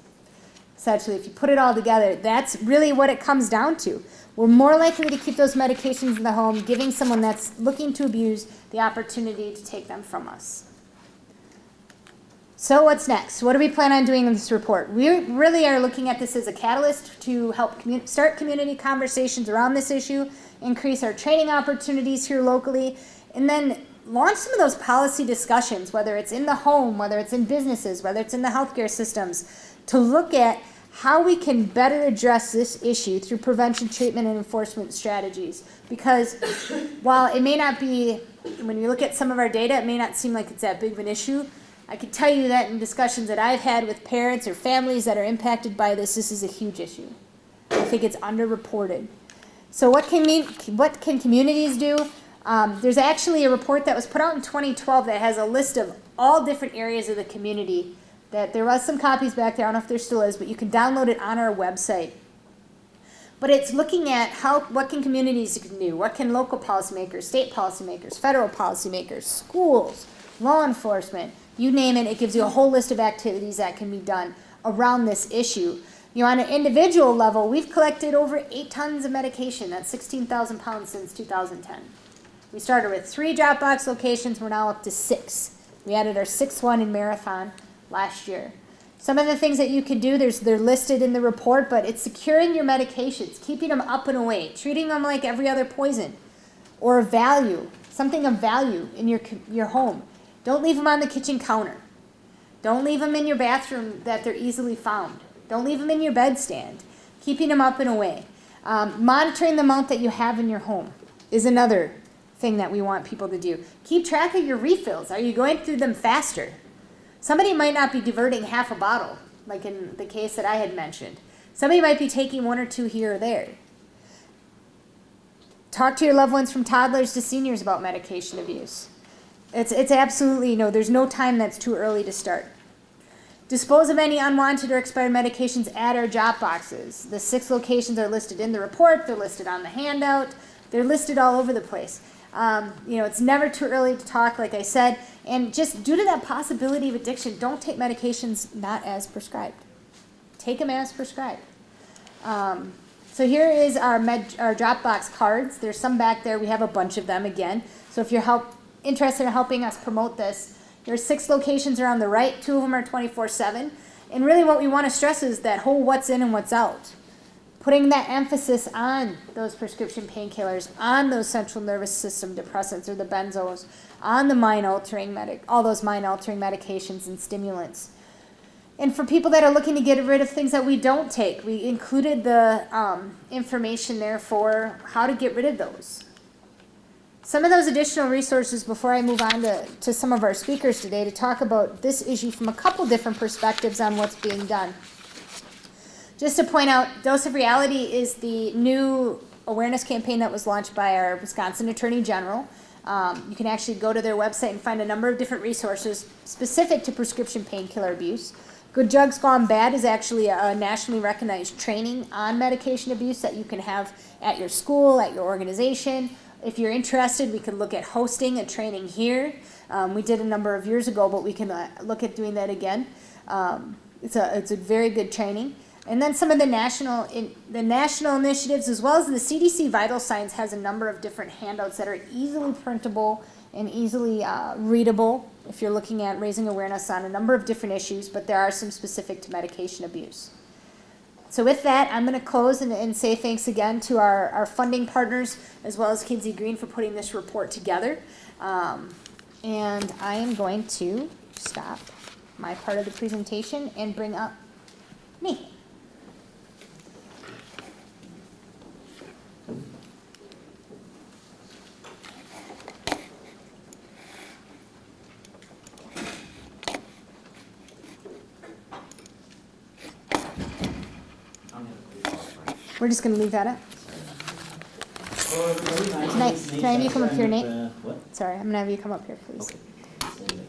Essentially, if you put it all together, that's really what it comes down to. We're more likely to keep those medications in the home, giving someone that's looking to abuse the opportunity to take them from us. So what's next? What do we plan on doing in this report? We really are looking at this as a catalyst to help start community conversations around this issue, increase our training opportunities here locally, and then launch some of those policy discussions, whether it's in the home, whether it's in businesses, whether it's in the healthcare systems, to look at how we can better address this issue through prevention, treatment, and enforcement strategies. Because while it may not be, when you look at some of our data, it may not seem like it's that big of an issue, I can tell you that in discussions that I've had with parents or families that are impacted by this, this is a huge issue. I think it's underreported. So what can communities do? There's actually a report that was put out in 2012 that has a list of all different areas of the community. That there was some copies back there, I don't know if there still is, but you can download it on our website. But it's looking at what can communities do, what can local policymakers, state policymakers, federal policymakers, schools, law enforcement, you name it, it gives you a whole list of activities that can be done around this issue. You know, on an individual level, we've collected over 8 tons of medication. That's 16,000 pounds since 2010. We started with 3 drop box locations. We're now up to 6. We added our 6th one in Marathon last year. Some of the things that you can do, they're listed in the report, but it's securing your medications, keeping them up and away, treating them like every other poison or value, something of value in your home. Don't leave them on the kitchen counter. Don't leave them in your bathroom that they're easily found. Don't leave them in your bedstand. Keeping them up and away. Monitoring the amount that you have in your home is another thing that we want people to do. Keep track of your refills. Are you going through them faster? Somebody might not be diverting half a bottle, like in the case that I had mentioned. Somebody might be taking 1 or 2 here or there. Talk to your loved ones from toddlers to seniors about medication abuse. It's absolutely, there's no time that's too early to start. Dispose of any unwanted or expired medications at our drop boxes. The 6 locations are listed in the report. They're listed on the handout. They're listed all over the place. It's never too early to talk, like I said. And just due to that possibility of addiction, don't take medications not as prescribed. Take them as prescribed. So here is our Dropbox cards. There's some back there. We have a bunch of them again. So if you're interested in helping us promote this, there's 6 locations are on the right. 2 of them are 24/7. And really what we want to stress is that whole what's in and what's out. Putting that emphasis on those prescription painkillers, on those central nervous system depressants or the benzos, on the all those mind-altering medications and stimulants. And for people that are looking to get rid of things that we don't take, we included the information there for how to get rid of those. Some of those additional resources before I move on to some of our speakers today to talk about this issue from a couple different perspectives on what's being done. Just to point out, Dose of Reality is the new awareness campaign that was launched by our Wisconsin Attorney General. You can actually go to their website and find a number of different resources specific to prescription painkiller abuse. Good Drugs Gone Bad is actually a nationally recognized training on medication abuse that you can have at your school, at your organization. If you're interested, we could look at hosting a training here. We did a number of years ago, but we can look at doing that again. It's a very good training. And then some of the national initiatives, as well as the CDC Vital Signs has a number of different handouts that are easily printable and easily readable if you're looking at raising awareness on a number of different issues, but there are some specific to medication abuse. So with that, I'm going to close and say thanks again to our funding partners, as well as Kinsey Green for putting this report together. And I am going to stop my part of the presentation and bring up me. we're just gonna leave that up. Can I have you come up here, Nate? What? Sorry, I'm gonna have you come up here, please. Okay.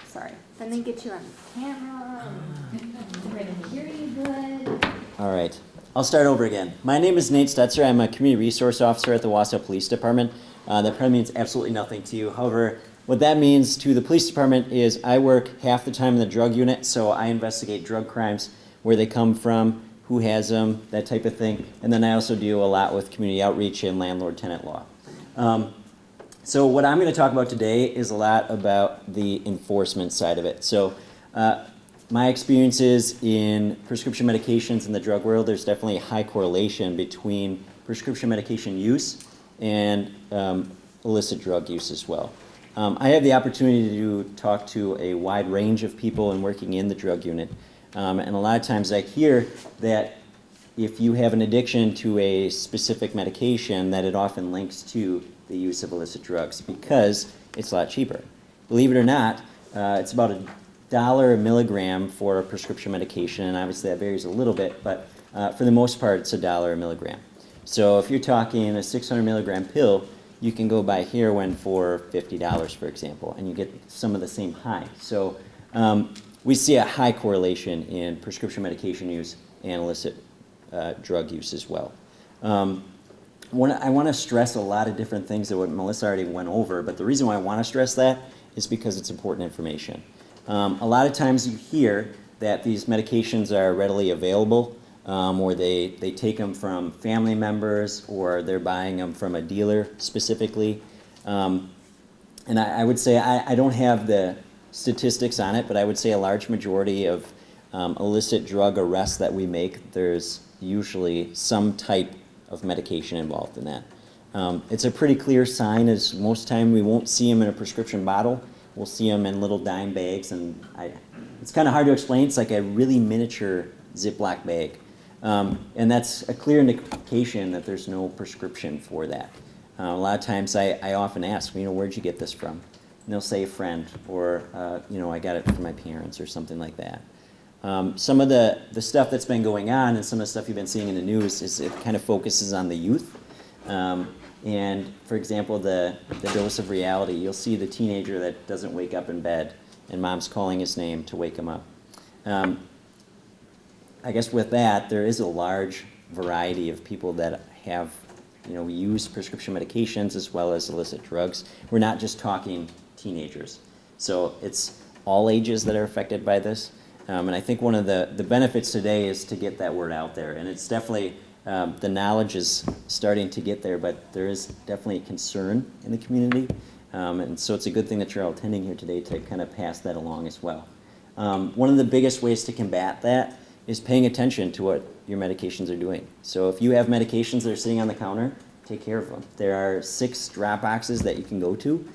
Sorry. And then get you on camera. And we're gonna hear you good. All right. I'll start over again. My name is Nate Stetzer. I'm a community resource officer at the Wausau Police Department. That probably means absolutely nothing to you. However, what that means to the police department is I work half the time in the drug unit, so I investigate drug crimes, where they come from, who has them, that type of thing. And then I also do a lot with community outreach and landlord-tenant law. So what I'm going to talk about today is a lot about the enforcement side of it. So my experiences in prescription medications in the drug world, there's definitely a high correlation between prescription medication use and illicit drug use as well. I have the opportunity to talk to a wide range of people and working in the drug unit. And a lot of times I hear that if you have an addiction to a specific medication, that it often links to the use of illicit drugs because it's a lot cheaper. Believe it or not, it's about $1 a milligram for a prescription medication, and obviously that varies a little bit, but for the most part it's $1 a milligram. So if you're talking a 600 milligram pill, you can go buy heroin for $50, for example, and you get some of the same high. So we see a high correlation in prescription medication use and illicit drug use as well. I want to stress a lot of different things that what Melissa already went over, but the reason why I want to stress that is because it's important information. A lot of times you hear that these medications are readily available, or they take them from family members, or they're buying them from a dealer specifically. And I would say, I don't have the statistics on it, but I would say a large majority of illicit drug arrests that we make, there's usually some type of medication involved in that. It's a pretty clear sign, as most time we won't see them in a prescription bottle. We'll see them in little dime bags, and it's kind of hard to explain. It's like a really miniature Ziploc bag. And that's a clear indication that there's no prescription for that. A lot of times I often ask, where'd you get this from? And they'll say a friend, or I got it from my parents or something like that. Some of the stuff that's been going on and some of the stuff you've been seeing in the news is it kind of focuses on the youth. And for example, the dose of reality, you'll see the teenager that doesn't wake up in bed and mom's calling his name to wake him up. I guess with that, there is a large variety of people that have, use prescription medications as well as illicit drugs. We're not just talking teenagers. So it's all ages that are affected by this. And I think one of the benefits today is to get that word out there. And it's definitely, the knowledge is starting to get there, but there is definitely a concern in the community. And so it's a good thing that you're all attending here today to kind of pass that along as well. One of the biggest ways to combat that is paying attention to what your medications are doing. So if you have medications that are sitting on the counter, take care of them. There are 6 drop boxes that you can go to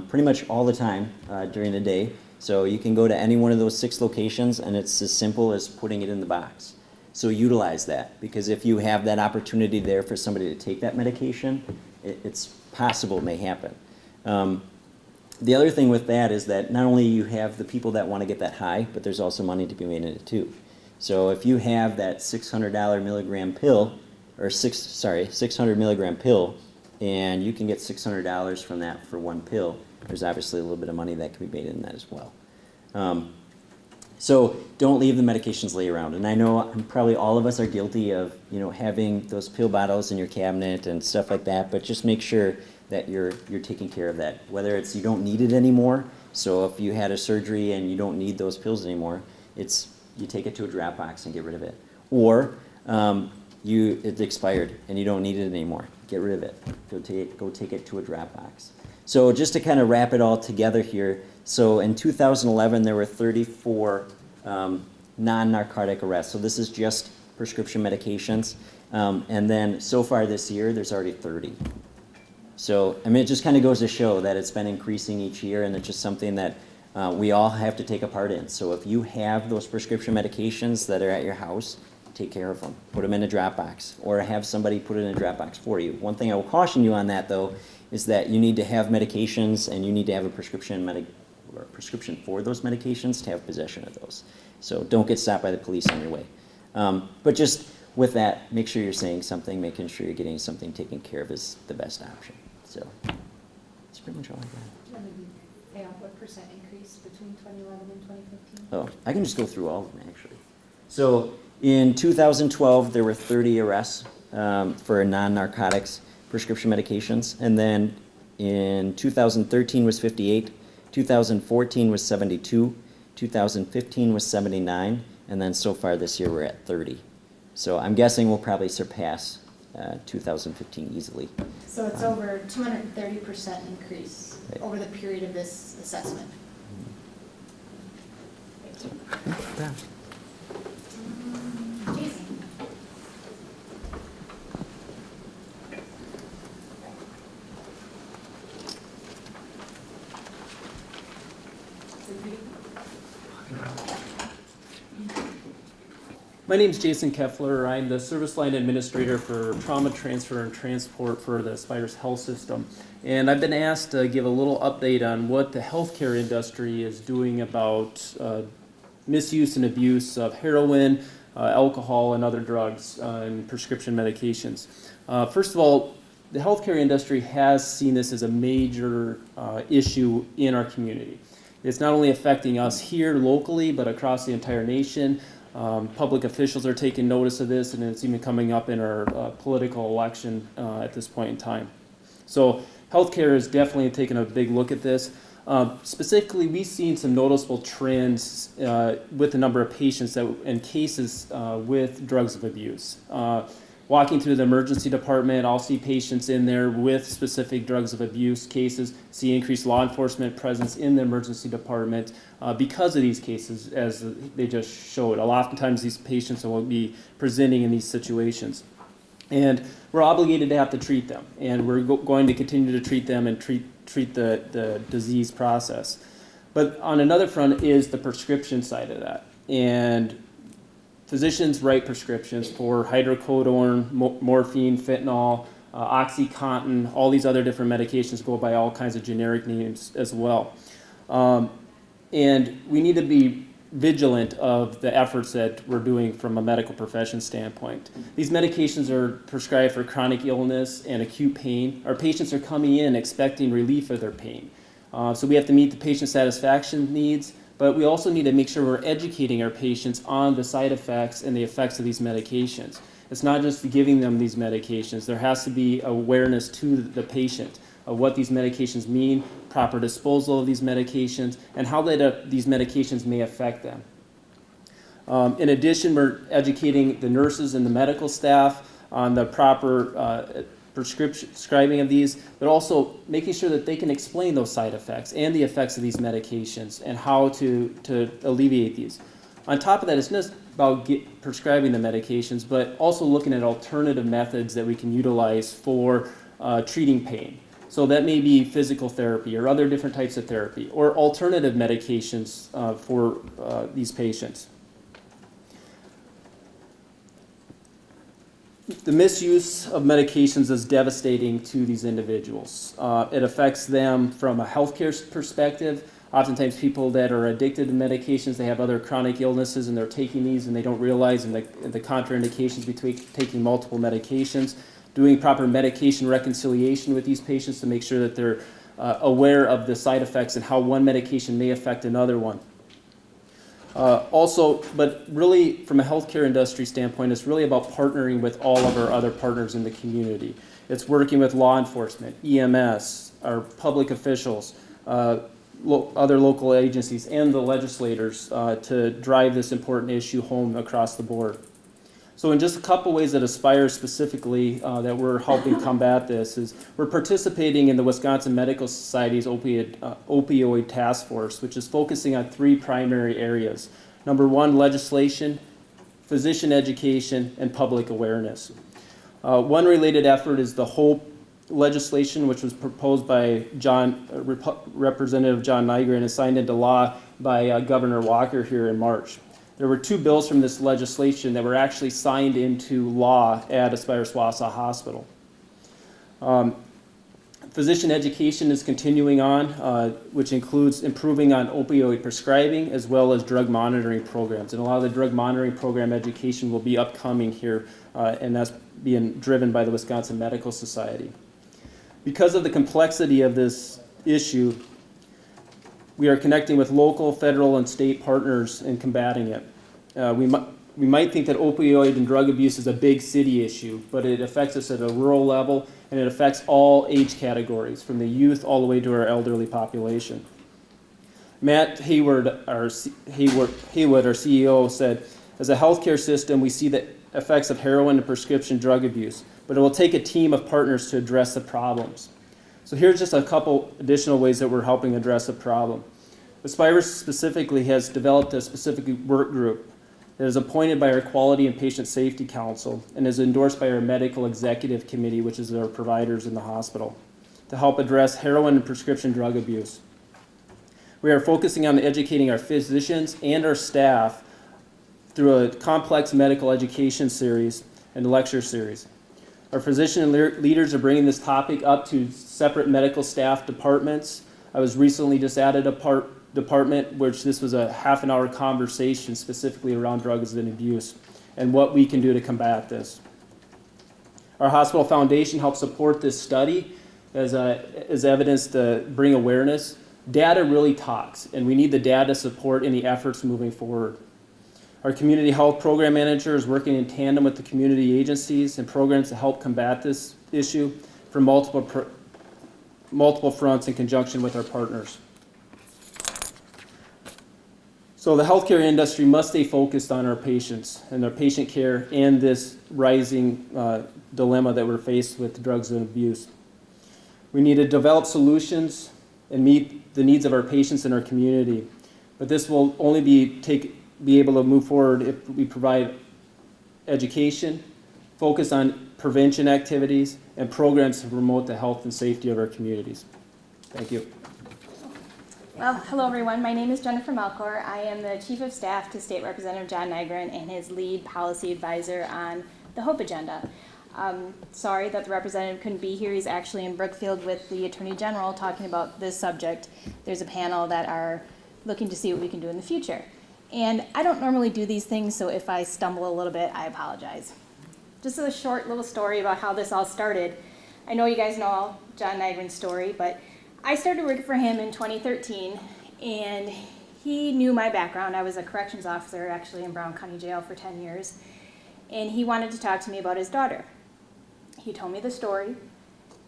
pretty much all the time during the day. So you can go to any one of those 6 locations, and it's as simple as putting it in the box. So utilize that, because if you have that opportunity there for somebody to take that medication, it's possible it may happen. The other thing with that is that not only you have the people that want to get that high, but there's also money to be made in it too. So if you have that $600 milligram pill, or 600 milligram pill, and you can get $600 from that for one pill, there's obviously a little bit of money that can be made in that as well. So don't leave the medications lay around. And I know probably all of us are guilty of having those pill bottles in your cabinet and stuff like that, but just make sure that you're taking care of that. Whether it's you don't need it anymore, so if you had a surgery and you don't need those pills anymore, you take it to a drop box and get rid of it. Or it's expired and you don't need it anymore. Get rid of it. Go take it to a drop box. So just to kind of wrap it all together here, so in 2011 there were 34 non-narcotic arrests. So this is just prescription medications. And then so far this year there's already 30. So I mean, it just kind of goes to show that it's been increasing each year, and it's just something that we all have to take a part in. So if you have those prescription medications that are at your house, take care of them. Put them in a drop box, or have somebody put it in a drop box for you. One thing I will caution you on that, though, is that you need to have medications, and you need to have a prescription for those medications to have possession of those. So don't get stopped by the police on your way. But just with that, make sure you're saying something, making sure you're getting something taken care of is the best option. So that's pretty much all I got. What percent increase between 2011 and 2015? Oh, I can just go through all of them, actually. So in 2012, there were 30 arrests for non-narcotics prescription medications. And then in 2013 was 58, 2014 was 72, 2015 was 79, and then so far this year we're at 30. So I'm guessing we'll probably surpass 2015 easily. So it's over 230% increase Right. over the period of this assessment. Yeah. Jason. My name is Jason Keffler. I'm the service line administrator for trauma transfer and transport for the Spiders Health System. And I've been asked to give a little update on what the healthcare industry is doing about misuse and abuse of heroin, alcohol, and other drugs and prescription medications. First of all, the healthcare industry has seen this as a major issue in our community. It's not only affecting us here locally, but across the entire nation. Public officials are taking notice of this, and it's even coming up in our political election at this point in time. So healthcare is definitely taking a big look at this. Specifically, we've seen some noticeable trends with the number of patients and cases with drugs of abuse. Walking through the emergency department, I'll see patients in there with specific drugs of abuse cases, see increased law enforcement presence in the emergency department because of these cases, as they just showed. Oftentimes these patients will be presenting in these situations. And we're obligated to have to treat them, and we're going to continue to treat them and treat the disease process. But on another front is the prescription side of that. And physicians write prescriptions for hydrocodone, morphine, fentanyl, OxyContin, all these other different medications go by all kinds of generic names as well. And we need to be vigilant of the efforts that we're doing from a medical profession standpoint. These medications are prescribed for chronic illness and acute pain. Our patients are coming in expecting relief of their pain. So we have to meet the patient satisfaction needs, but we also need to make sure we're educating our patients on the side effects and the effects of these medications. It's not just giving them these medications. There has to be awareness to the patient of what these medications mean, proper disposal of these medications, and how these medications may affect them. In addition, we're educating the nurses and the medical staff on the proper prescribing of these, but also making sure that they can explain those side effects and the effects of these medications and how to alleviate these. On top of that, it's not just about prescribing the medications, but also looking at alternative methods that we can utilize for treating pain. So that may be physical therapy or other different types of therapy or alternative medications for these patients. The misuse of medications is devastating to these individuals. It affects them from a healthcare perspective. Oftentimes people that are addicted to medications, they have other chronic illnesses and they're taking these and they don't realize the contraindications between taking multiple medications. Doing proper medication reconciliation with these patients to make sure that they're aware of the side effects and how one medication may affect another one. But really from a healthcare industry standpoint, it's really about partnering with all of our other partners in the community. It's working with law enforcement, EMS, our public officials, other local agencies, and the legislators to drive this important issue home across the board. So in just a couple ways that Aspire specifically that we're helping combat this is we're participating in the Wisconsin Medical Society's opioid task force, which is focusing on 3 primary areas. Number 1, legislation, physician education, and public awareness. One related effort is the HOPE legislation, which was proposed by Representative John Nygren and signed into law by Governor Walker here in March. There were 2 bills from this legislation that were actually signed into law at Aspire Wausau Hospital. Physician education is continuing on, which includes improving on opioid prescribing as well as drug monitoring programs. And a lot of the drug monitoring program education will be upcoming here, and that's being driven by the Wisconsin Medical Society. Because of the complexity of this issue, we are connecting with local, federal, and state partners in combating it. We might think that opioid and drug abuse is a big city issue, but it affects us at a rural level, and it affects all age categories, from the youth all the way to our elderly population. Matt Hayward, our CEO, said, as a healthcare system, we see the effects of heroin and prescription drug abuse, but it will take a team of partners to address the problems. So here's just a couple additional ways that we're helping address the problem. Aspirus specifically has developed a specific work group that is appointed by our Quality and Patient Safety Council and is endorsed by our Medical Executive Committee, which is our providers in the hospital, to help address heroin and prescription drug abuse. We are focusing on educating our physicians and our staff through a complex medical education series and lecture series. Our physician leaders are bringing this topic up to separate medical staff departments. I was recently just added a department which this was a half-an-hour conversation specifically around drugs and abuse and what we can do to combat this. Our hospital foundation helps support this study as evidence to bring awareness. Data really talks, and we need the data to support any efforts moving forward. Our community health program manager is working in tandem with the community agencies and programs to help combat this issue from multiple fronts in conjunction with our partners. So the healthcare industry must stay focused on our patients and their patient care and this rising dilemma that we're faced with drugs and abuse. We need to develop solutions and meet the needs of our patients and our community, but this will only be able to move forward if we provide education, focus on prevention activities, and programs to promote the health and safety of our communities. Thank you. Well, hello everyone. My name is Jennifer Melkor. I am the Chief of Staff to State Representative John Nygren and his lead policy advisor on the HOPE agenda. Sorry that the representative couldn't be here. He's actually in Brookfield with the Attorney General talking about this subject. There's a panel that are looking to see what we can do in the future. And I don't normally do these things, so if I stumble a little bit, I apologize. Just a short little story about how this all started. I know you guys know John Nygren's story, but I started working for him in 2013, and he knew my background. I was a corrections officer actually in Brown County Jail for 10 years, and he wanted to talk to me about his daughter. He told me the story.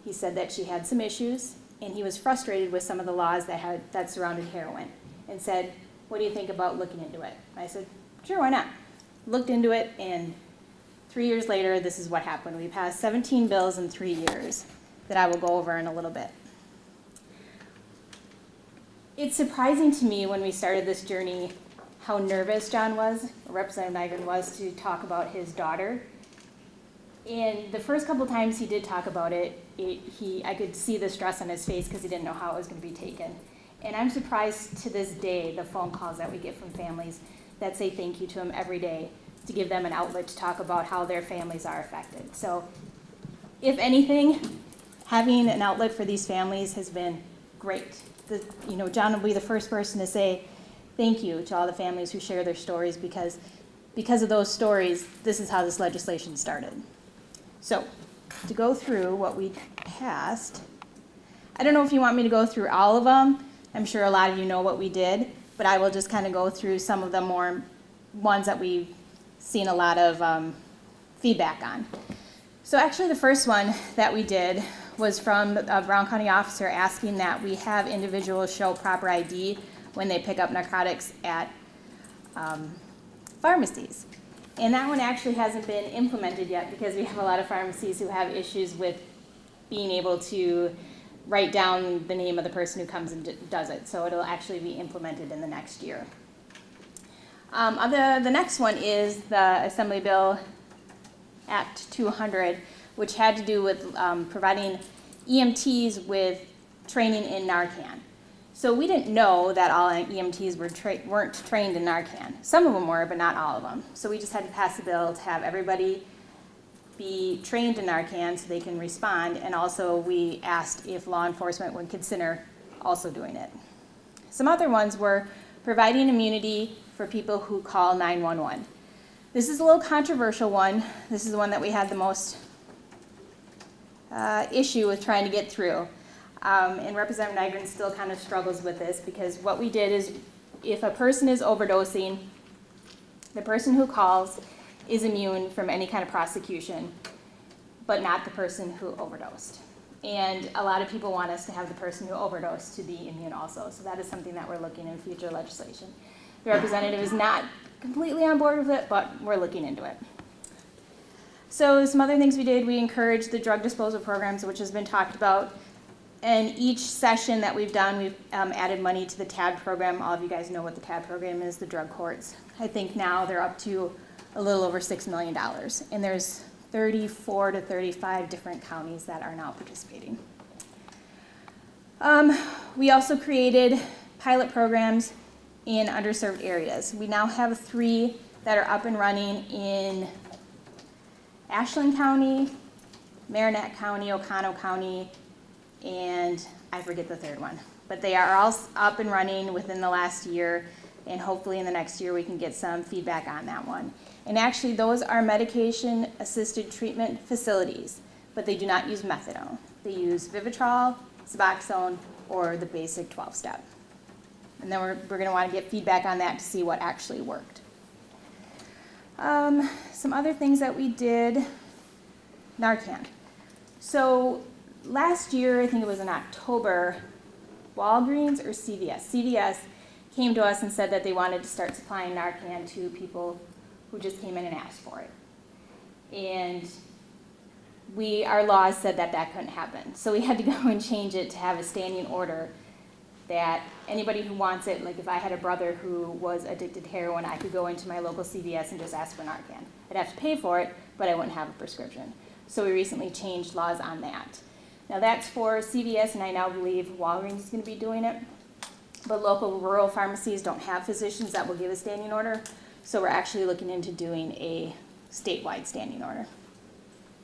He said that she had some issues, and he was frustrated with some of the laws that surrounded heroin, and said, what do you think about looking into it? I said, sure, why not? Looked into it, and 3 years later, this is what happened. We passed 17 bills in 3 years that I will go over in a little bit. It's surprising to me when we started this journey how nervous John was, or Representative Nygren was, to talk about his daughter. And the first couple times he did talk about it, I could see the stress on his face because he didn't know how it was going to be taken. And I'm surprised to this day the phone calls that we get from families that say thank you to him every day to give them an outlet to talk about how their families are affected. So if anything, having an outlet for these families has been great. John will be the first person to say thank you to all the families who share their stories because of those stories, this is how this legislation started. So to go through what we passed, I don't know if you want me to go through all of them. I'm sure a lot of you know what we did, but I will just kind of go through some of the more ones that we've seen a lot of feedback on. So actually the first one that we did was from a Brown County officer asking that we have individuals show proper ID when they pick up narcotics at pharmacies. And that one actually hasn't been implemented yet because we have a lot of pharmacies who have issues with being able to write down the name of the person who comes and does it. So it'll actually be implemented in the next year. The next one is the Assembly Bill Act 200, which had to do with providing EMTs with training in Narcan. So we didn't know that all EMTs weren't trained in Narcan. Some of them were, but not all of them. So we just had to pass a bill to have everybody be trained in Narcan so they can respond, and also we asked if law enforcement would consider also doing it. Some other ones were providing immunity for people who call 911. This is a little controversial one. This is the one that we had the most issue with trying to get through. And Representative Nygren still kind of struggles with this, because what we did is if a person is overdosing, the person who calls is immune from any kind of prosecution, but not the person who overdosed. And a lot of people want us to have the person who overdosed to be immune also. So that is something that we're looking in future legislation. The representative is not completely on board with it, but we're looking into it. So some other things we did, we encouraged the drug disposal programs, which has been talked about. And each session that we've done, we've added money to the TAD program. All of you guys know what the TAD program is, the drug courts. I think now they're up to a little over $6 million. And there's 34 to 35 different counties that are now participating. We also created pilot programs in underserved areas. We now have 3 that are up and running in Ashland County, Marinette County, Oconto County, and I forget the third one. But they are all up and running within the last year, and hopefully in the next year we can get some feedback on that one. And actually those are medication-assisted treatment facilities, but they do not use methadone. They use Vivitrol, Suboxone, or the basic 12-step. And then we're going to want to get feedback on that to see what actually worked. Some other things that we did, Narcan. So last year, I think it was in October, Walgreens or CVS came to us and said that they wanted to start supplying Narcan to people who just came in and asked for it. And our laws said that that couldn't happen. So we had to go and change it to have a standing order that anybody who wants it, like if I had a brother who was addicted to heroin, I could go into my local CVS and just ask for Narcan. I'd have to pay for it, but I wouldn't have a prescription. So we recently changed laws on that. Now that's for CVS, and I now believe Walgreens is going to be doing it. But local rural pharmacies don't have physicians that will give a standing order. So we're actually looking into doing a statewide standing order.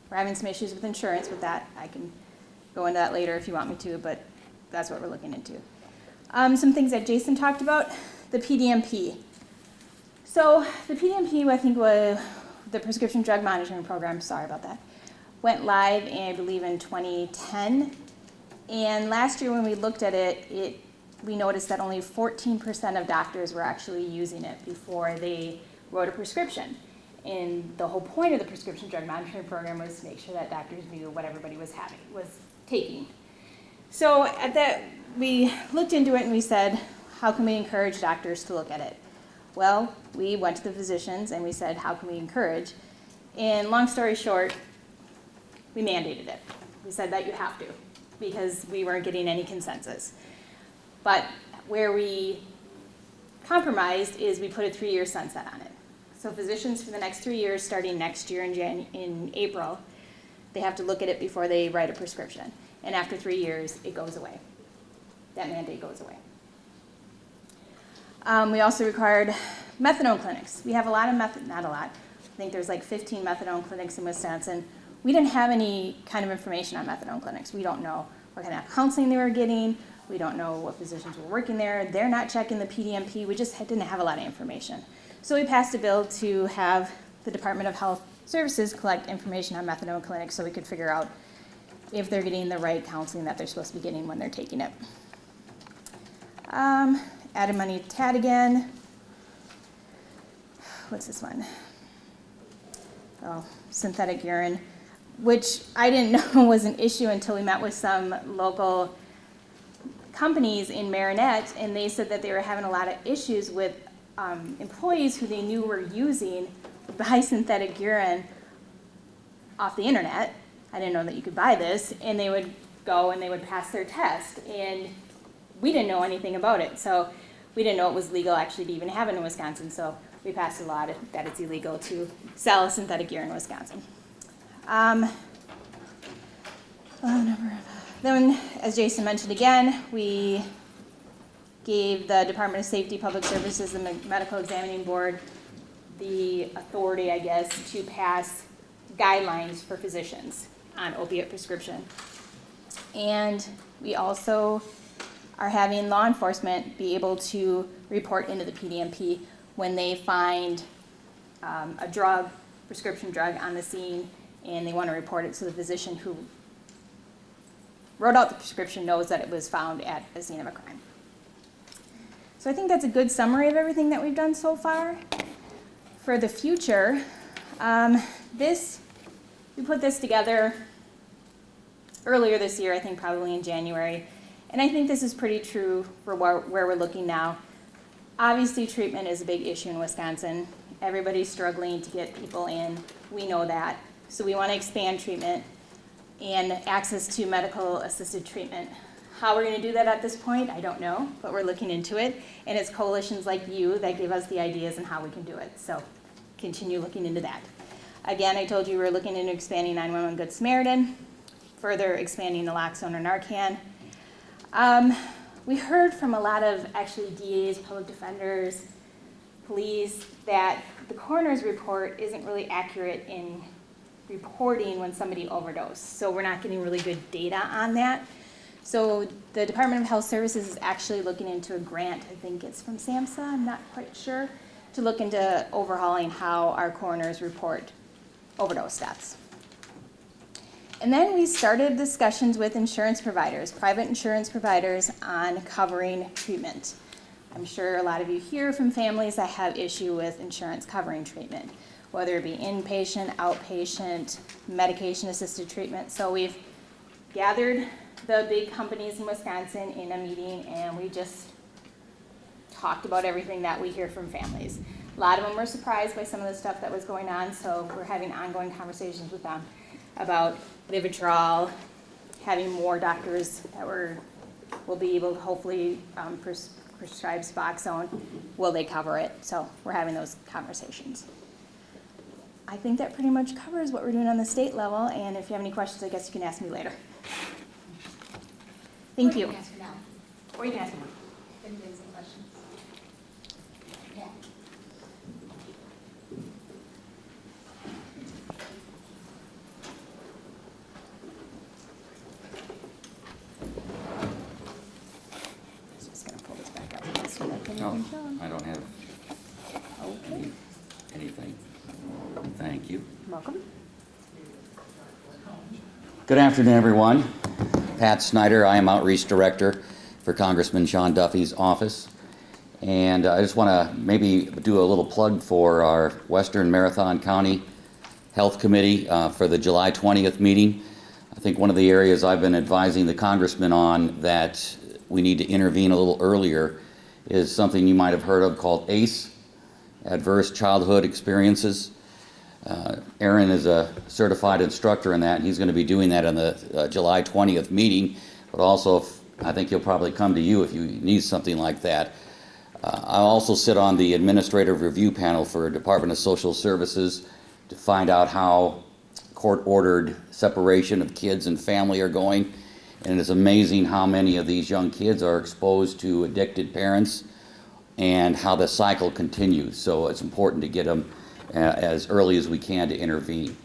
We're having some issues with insurance with that. I can go into that later if you want me to, but that's what we're looking into. Some things that Jason talked about, the PDMP. So the PDMP, I think, was the Prescription Drug Monitoring Program, sorry about that, went live, I believe, in 2010. And last year when we looked at it, we noticed that only 14% of doctors were actually using it before they wrote a prescription. And the whole point of the Prescription Drug Monitoring Program was to make sure that doctors knew what everybody was taking. So at that, we looked into it and we said, how can we encourage doctors to look at it? Well, we went to the physicians and we said, how can we encourage? And long story short, we mandated it. We said that you have to, because we weren't getting any consensus. But where we compromised is we put a 3-year sunset on it. So physicians for the next 3 years, starting next year in April, they have to look at it before they write a prescription. And after 3 years, it goes away. That mandate goes away. We also required methadone clinics. We have a lot of not a lot. I think there's like 15 methadone clinics in Wisconsin. We didn't have any kind of information on methadone clinics. We don't know what kind of counseling they were getting. We don't know what physicians were working there. They're not checking the PDMP. We just didn't have a lot of information. So we passed a bill to have the Department of Health Services collect information on methadone clinics so we could figure out if they're getting the right counseling that they're supposed to be getting when they're taking it. Added money to TAD again. What's this one? Oh, synthetic urine, which I didn't know was an issue until we met with some local companies in Marinette, and they said that they were having a lot of issues with employees who they knew were using would buy synthetic urine off the internet. I didn't know that you could buy this, and they would go and they would pass their test, and we didn't know anything about it, so we didn't know it was legal actually to even have it in Wisconsin, so we passed a law that it's illegal to sell synthetic urine in Wisconsin. Then, as Jason mentioned again, we gave the Department of Safety, Public Services, and the Medical Examining Board the authority, I guess, to pass guidelines for physicians on opiate prescription. And we also are having law enforcement be able to report into the PDMP when they find a drug, prescription drug on the scene, and they want to report it so the physician who wrote out the prescription knows that it was found at the scene of a crime. So I think that's a good summary of everything that we've done so far. For the future, we put this together earlier this year, I think probably in January, and I think this is pretty true for where we're looking now. Obviously, treatment is a big issue in Wisconsin. Everybody's struggling to get people in. We know that. So we want to expand treatment and access to medical assisted treatment. How we're going to do that at this point, I don't know, but we're looking into it. And it's coalitions like you that give us the ideas on how we can do it. So continue looking into that. Again, I told you we're looking into expanding 911 Good Samaritan, further expanding naloxone or Narcan. We heard from a lot of actually DAs, public defenders, police, that the coroner's report isn't really accurate in reporting when somebody overdosed. So we're not getting really good data on that. So the Department of Health Services is actually looking into a grant, I think it's from SAMHSA, I'm not quite sure, to look into overhauling how our coroners report overdose deaths. And then we started discussions with insurance providers, private insurance providers, on covering treatment. I'm sure a lot of you hear from families that have issue with insurance covering treatment, whether it be inpatient, outpatient, medication-assisted treatment. So we've gathered the big companies in Wisconsin in a meeting, and we just talked about everything that we hear from families. A lot of them were surprised by some of the stuff that was going on, so we're having ongoing conversations with them about Vivitrol, having more doctors that will be able to hopefully prescribe Suboxone. Will they cover it? So we're having those conversations. I think that pretty much covers what we're doing on the state level, and if you have any questions, I guess you can ask me later. Thank you. Or you can ask me now. Or you can ask me. Anybody has any questions? Yeah. Just gonna pull this back up so that I can No, even show 'em. I don't have Okay, anything. Thank you. welcome. Good afternoon, everyone. Pat Snyder, I am Outreach Director for Congressman Sean Duffy's office. And I just want to maybe do a little plug for our Western Marathon County Health Committee for the July 20th meeting. I think one of the areas I've been advising the Congressman on that we need to intervene a little earlier is something you might have heard of called ACE, Adverse Childhood Experiences. Aaron is a certified instructor in that, and he's going to be doing that in the July 20th meeting, but also I think he'll probably come to you if you need something like that. I also sit on the administrative review panel for Department of Social Services to find out how court-ordered separation of kids and family are going, and it's amazing how many of these young kids are exposed to addicted parents and how the cycle continues. So it's important to get them as early as we can to intervene.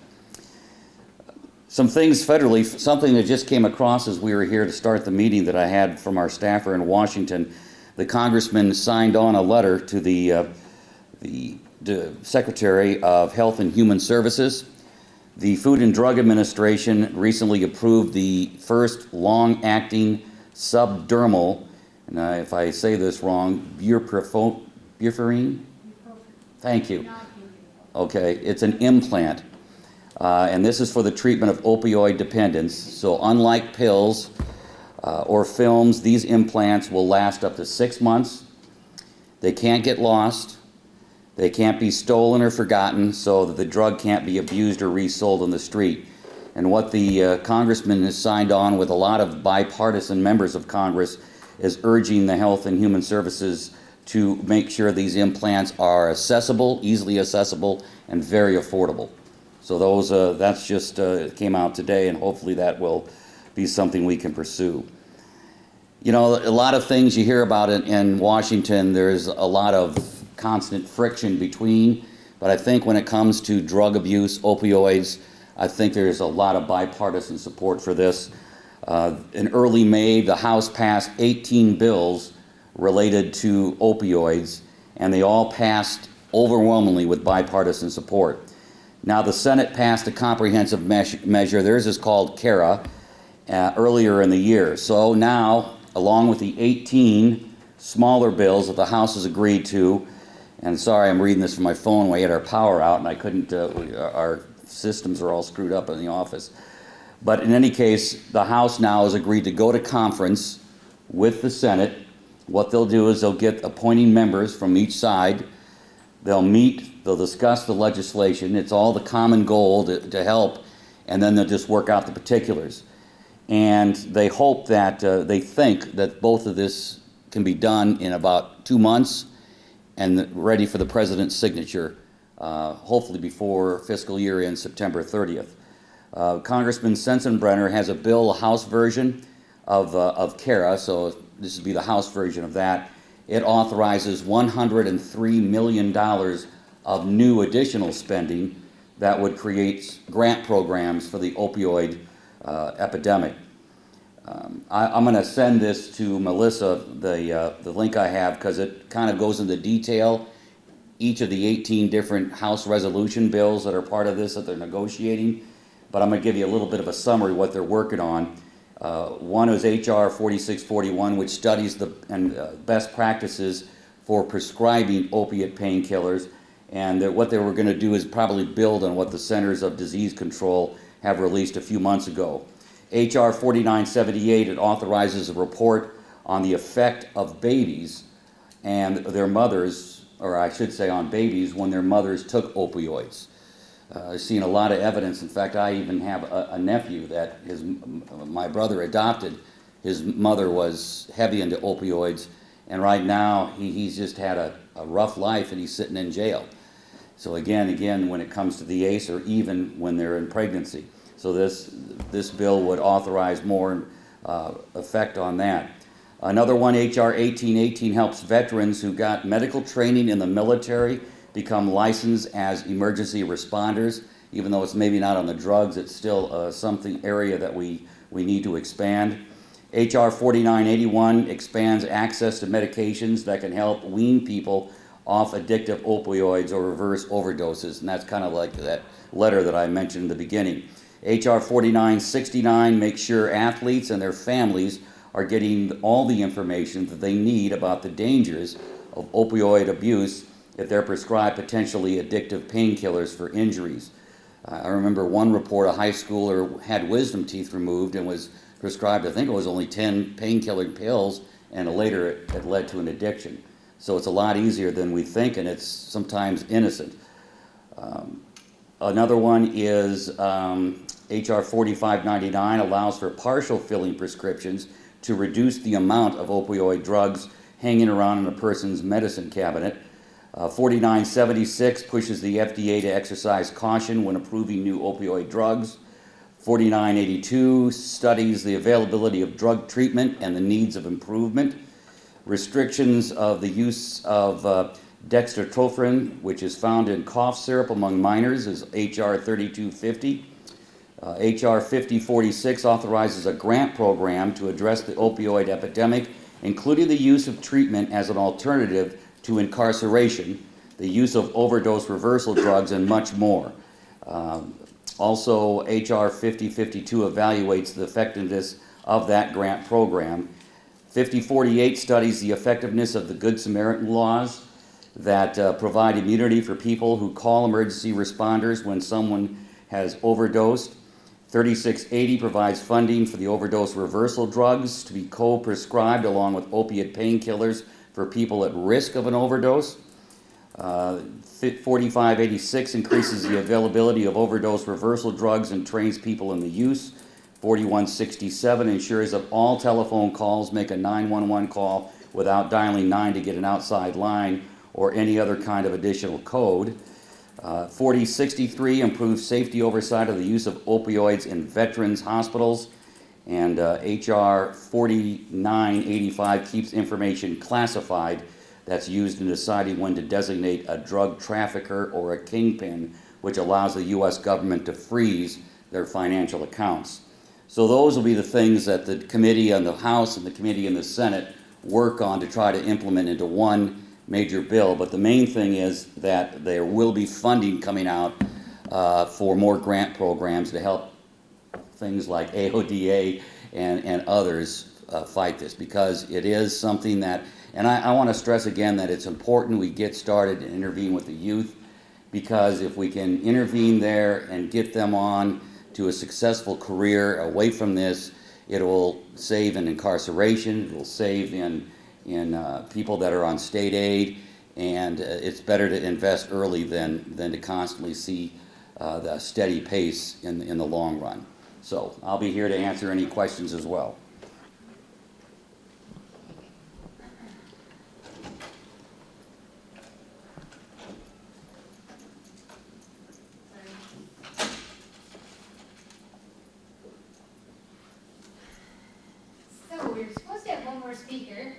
Some things federally, something that just came across as we were here to start the meeting that I had from our staffer in Washington. The congressman signed on a letter to the Secretary of Health and Human Services. The Food and Drug Administration recently approved the first long-acting subdermal, and if I say this wrong, buprenorphine? Thank you. Okay, it's an implant, and this is for the treatment of opioid dependence. So unlike pills or films, these implants will last up to 6 months. They can't get lost. They can't be stolen or forgotten, so that the drug can't be abused or resold on the street. And what the congressman has signed on with a lot of bipartisan members of Congress is urging the Health and Human Services to make sure these implants are accessible, easily accessible, and very affordable. So those that's just came out today, and hopefully that will be something we can pursue. You know, a lot of things you hear about in Washington, there's a lot of constant friction between, but I think when it comes to drug abuse, opioids, I think there's a lot of bipartisan support for this. In early May, the House passed 18 bills related to opioids, and they all passed overwhelmingly with bipartisan support. Now, the Senate passed a comprehensive measure. Theirs is called CARA, earlier in the year. So now, along with the 18 smaller bills that the House has agreed to, and sorry, I'm reading this from my phone. We had our power out, and I couldn't, our systems are all screwed up in the office. But in any case, the House now has agreed to go to conference with the Senate. What they'll do is they'll get appointing members from each side. They'll meet, they'll discuss the legislation. It's all the common goal to help, and then they'll just work out the particulars. And they hope that, they think that both of this can be done in about 2 months and ready for the President's signature, hopefully before fiscal year end September 30th. Congressman Sensenbrenner has a bill, a House version of CARA, so this would be the House version of that. It authorizes $103 million of new additional spending that would create grant programs for the opioid epidemic. I'm going to send this to Melissa, the link I have, because it kind of goes into detail each of the 18 different House resolution bills that are part of this that they're negotiating. But I'm going to give you a little bit of a summary of what they're working on. One is H.R. 4641, which studies the best practices for prescribing opiate painkillers. And what they were going to do is probably build on what the Centers of Disease Control have released a few months ago. H.R. 4978, it authorizes a report on the effect of babies and their mothers, or I should say on babies, when their mothers took opioids. I've seen a lot of evidence. In fact, I even have a nephew that my brother adopted. His mother was heavy into opioids, and right now he's just had a rough life, and he's sitting in jail. So again, when it comes to the ACE, or even when they're in pregnancy. So this bill would authorize more effect on that. Another one, H.R. 1818, helps veterans who got medical training in the military become licensed as emergency responders. Even though it's maybe not on the drugs, it's still something area that we need to expand. H.R. 4981 expands access to medications that can help wean people off addictive opioids or reverse overdoses, and that's kind of like that letter that I mentioned in the beginning. H.R. 4969 makes sure athletes and their families are getting all the information that they need about the dangers of opioid abuse if they're prescribed potentially addictive painkillers for injuries. I remember one report, a high schooler had wisdom teeth removed and was prescribed, I think it was only 10 painkiller pills, and later it led to an addiction. So it's a lot easier than we think, and it's sometimes innocent. Another one is H.R. 4599 allows for partial filling prescriptions to reduce the amount of opioid drugs hanging around in a person's medicine cabinet. 4976 pushes the FDA to exercise caution when approving new opioid drugs. 4982 studies the availability of drug treatment and the needs of improvement. Restrictions of the use of dextromethorphan, which is found in cough syrup among minors, is H.R. 3250. H.R. 5046 authorizes a grant program to address the opioid epidemic, including the use of treatment as an alternative to incarceration, the use of overdose reversal drugs, and much more. Also, H.R. 5052 evaluates the effectiveness of that grant program. 5048 studies the effectiveness of the Good Samaritan laws that provide immunity for people who call emergency responders when someone has overdosed. 3680 provides funding for the overdose reversal drugs to be co-prescribed along with opiate painkillers for people at risk of an overdose. 4586 increases the availability of overdose reversal drugs and trains people in the use. 4167 ensures that all telephone calls make a 911 call without dialing 9 to get an outside line or any other kind of additional code. 4063 improves safety oversight of the use of opioids in veterans' hospitals. And H.R. 4985 keeps information classified that's used in deciding when to designate a drug trafficker or a kingpin which allows the U.S. government to freeze their financial accounts. So those will be the things that the committee on the House and the committee in the Senate work on to try to implement into one major bill. But the main thing is that there will be funding coming out for more grant programs to help things like AODA and others fight this, because it is something that, and I want to stress again that it's important we get started and intervene with the youth, because if we can intervene there and get them on to a successful career away from this, it will save in incarceration, it will save in people that are on state aid, and it's better to invest early than to constantly see the steady pace in the long run. So I'll be here to answer any questions as well. So we're supposed to have one more speaker.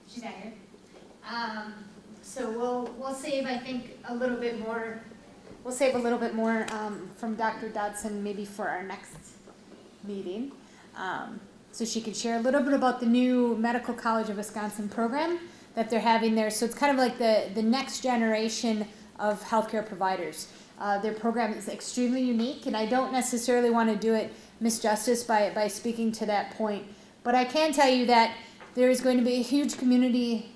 She's not here. So we'll save, I think, a little bit more. We'll save a little bit more from Dr. Dodson maybe for our next meeting. So she could share a little bit about the new Medical College of Wisconsin program that they're having there. So it's kind of like the next generation of healthcare providers. Their program is extremely unique, and I don't necessarily want to do it misjustice by speaking to that point. But I can tell you that there is going to be a huge community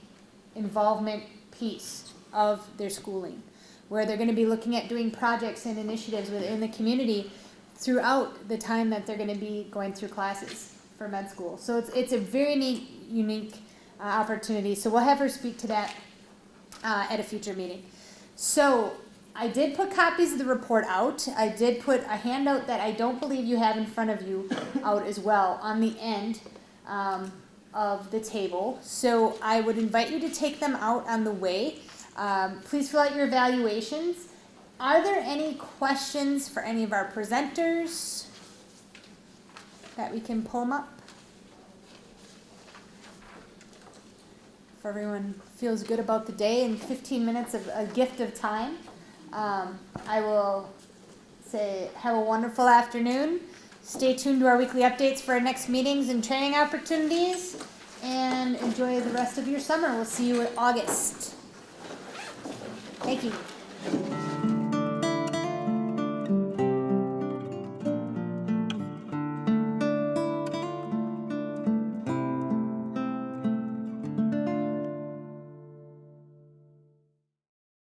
involvement piece of their schooling, where they're going to be looking at doing projects and initiatives within the community throughout the time that they're going to be going through classes for med school. So it's a very neat, unique opportunity. So we'll have her speak to that at a future meeting. So I did put copies of the report out. I did put a handout that I don't believe you have in front of you out as well on the end of the table. So I would invite you to take them out on the way. Please fill out your evaluations. Are there any questions for any of our presenters that we can pull them up? If everyone feels good about the day and 15 minutes of a gift of time, I will say have a wonderful afternoon. Stay tuned to our weekly updates for our next meetings and training opportunities, and enjoy the rest of your summer. We'll see you in August. Thank you.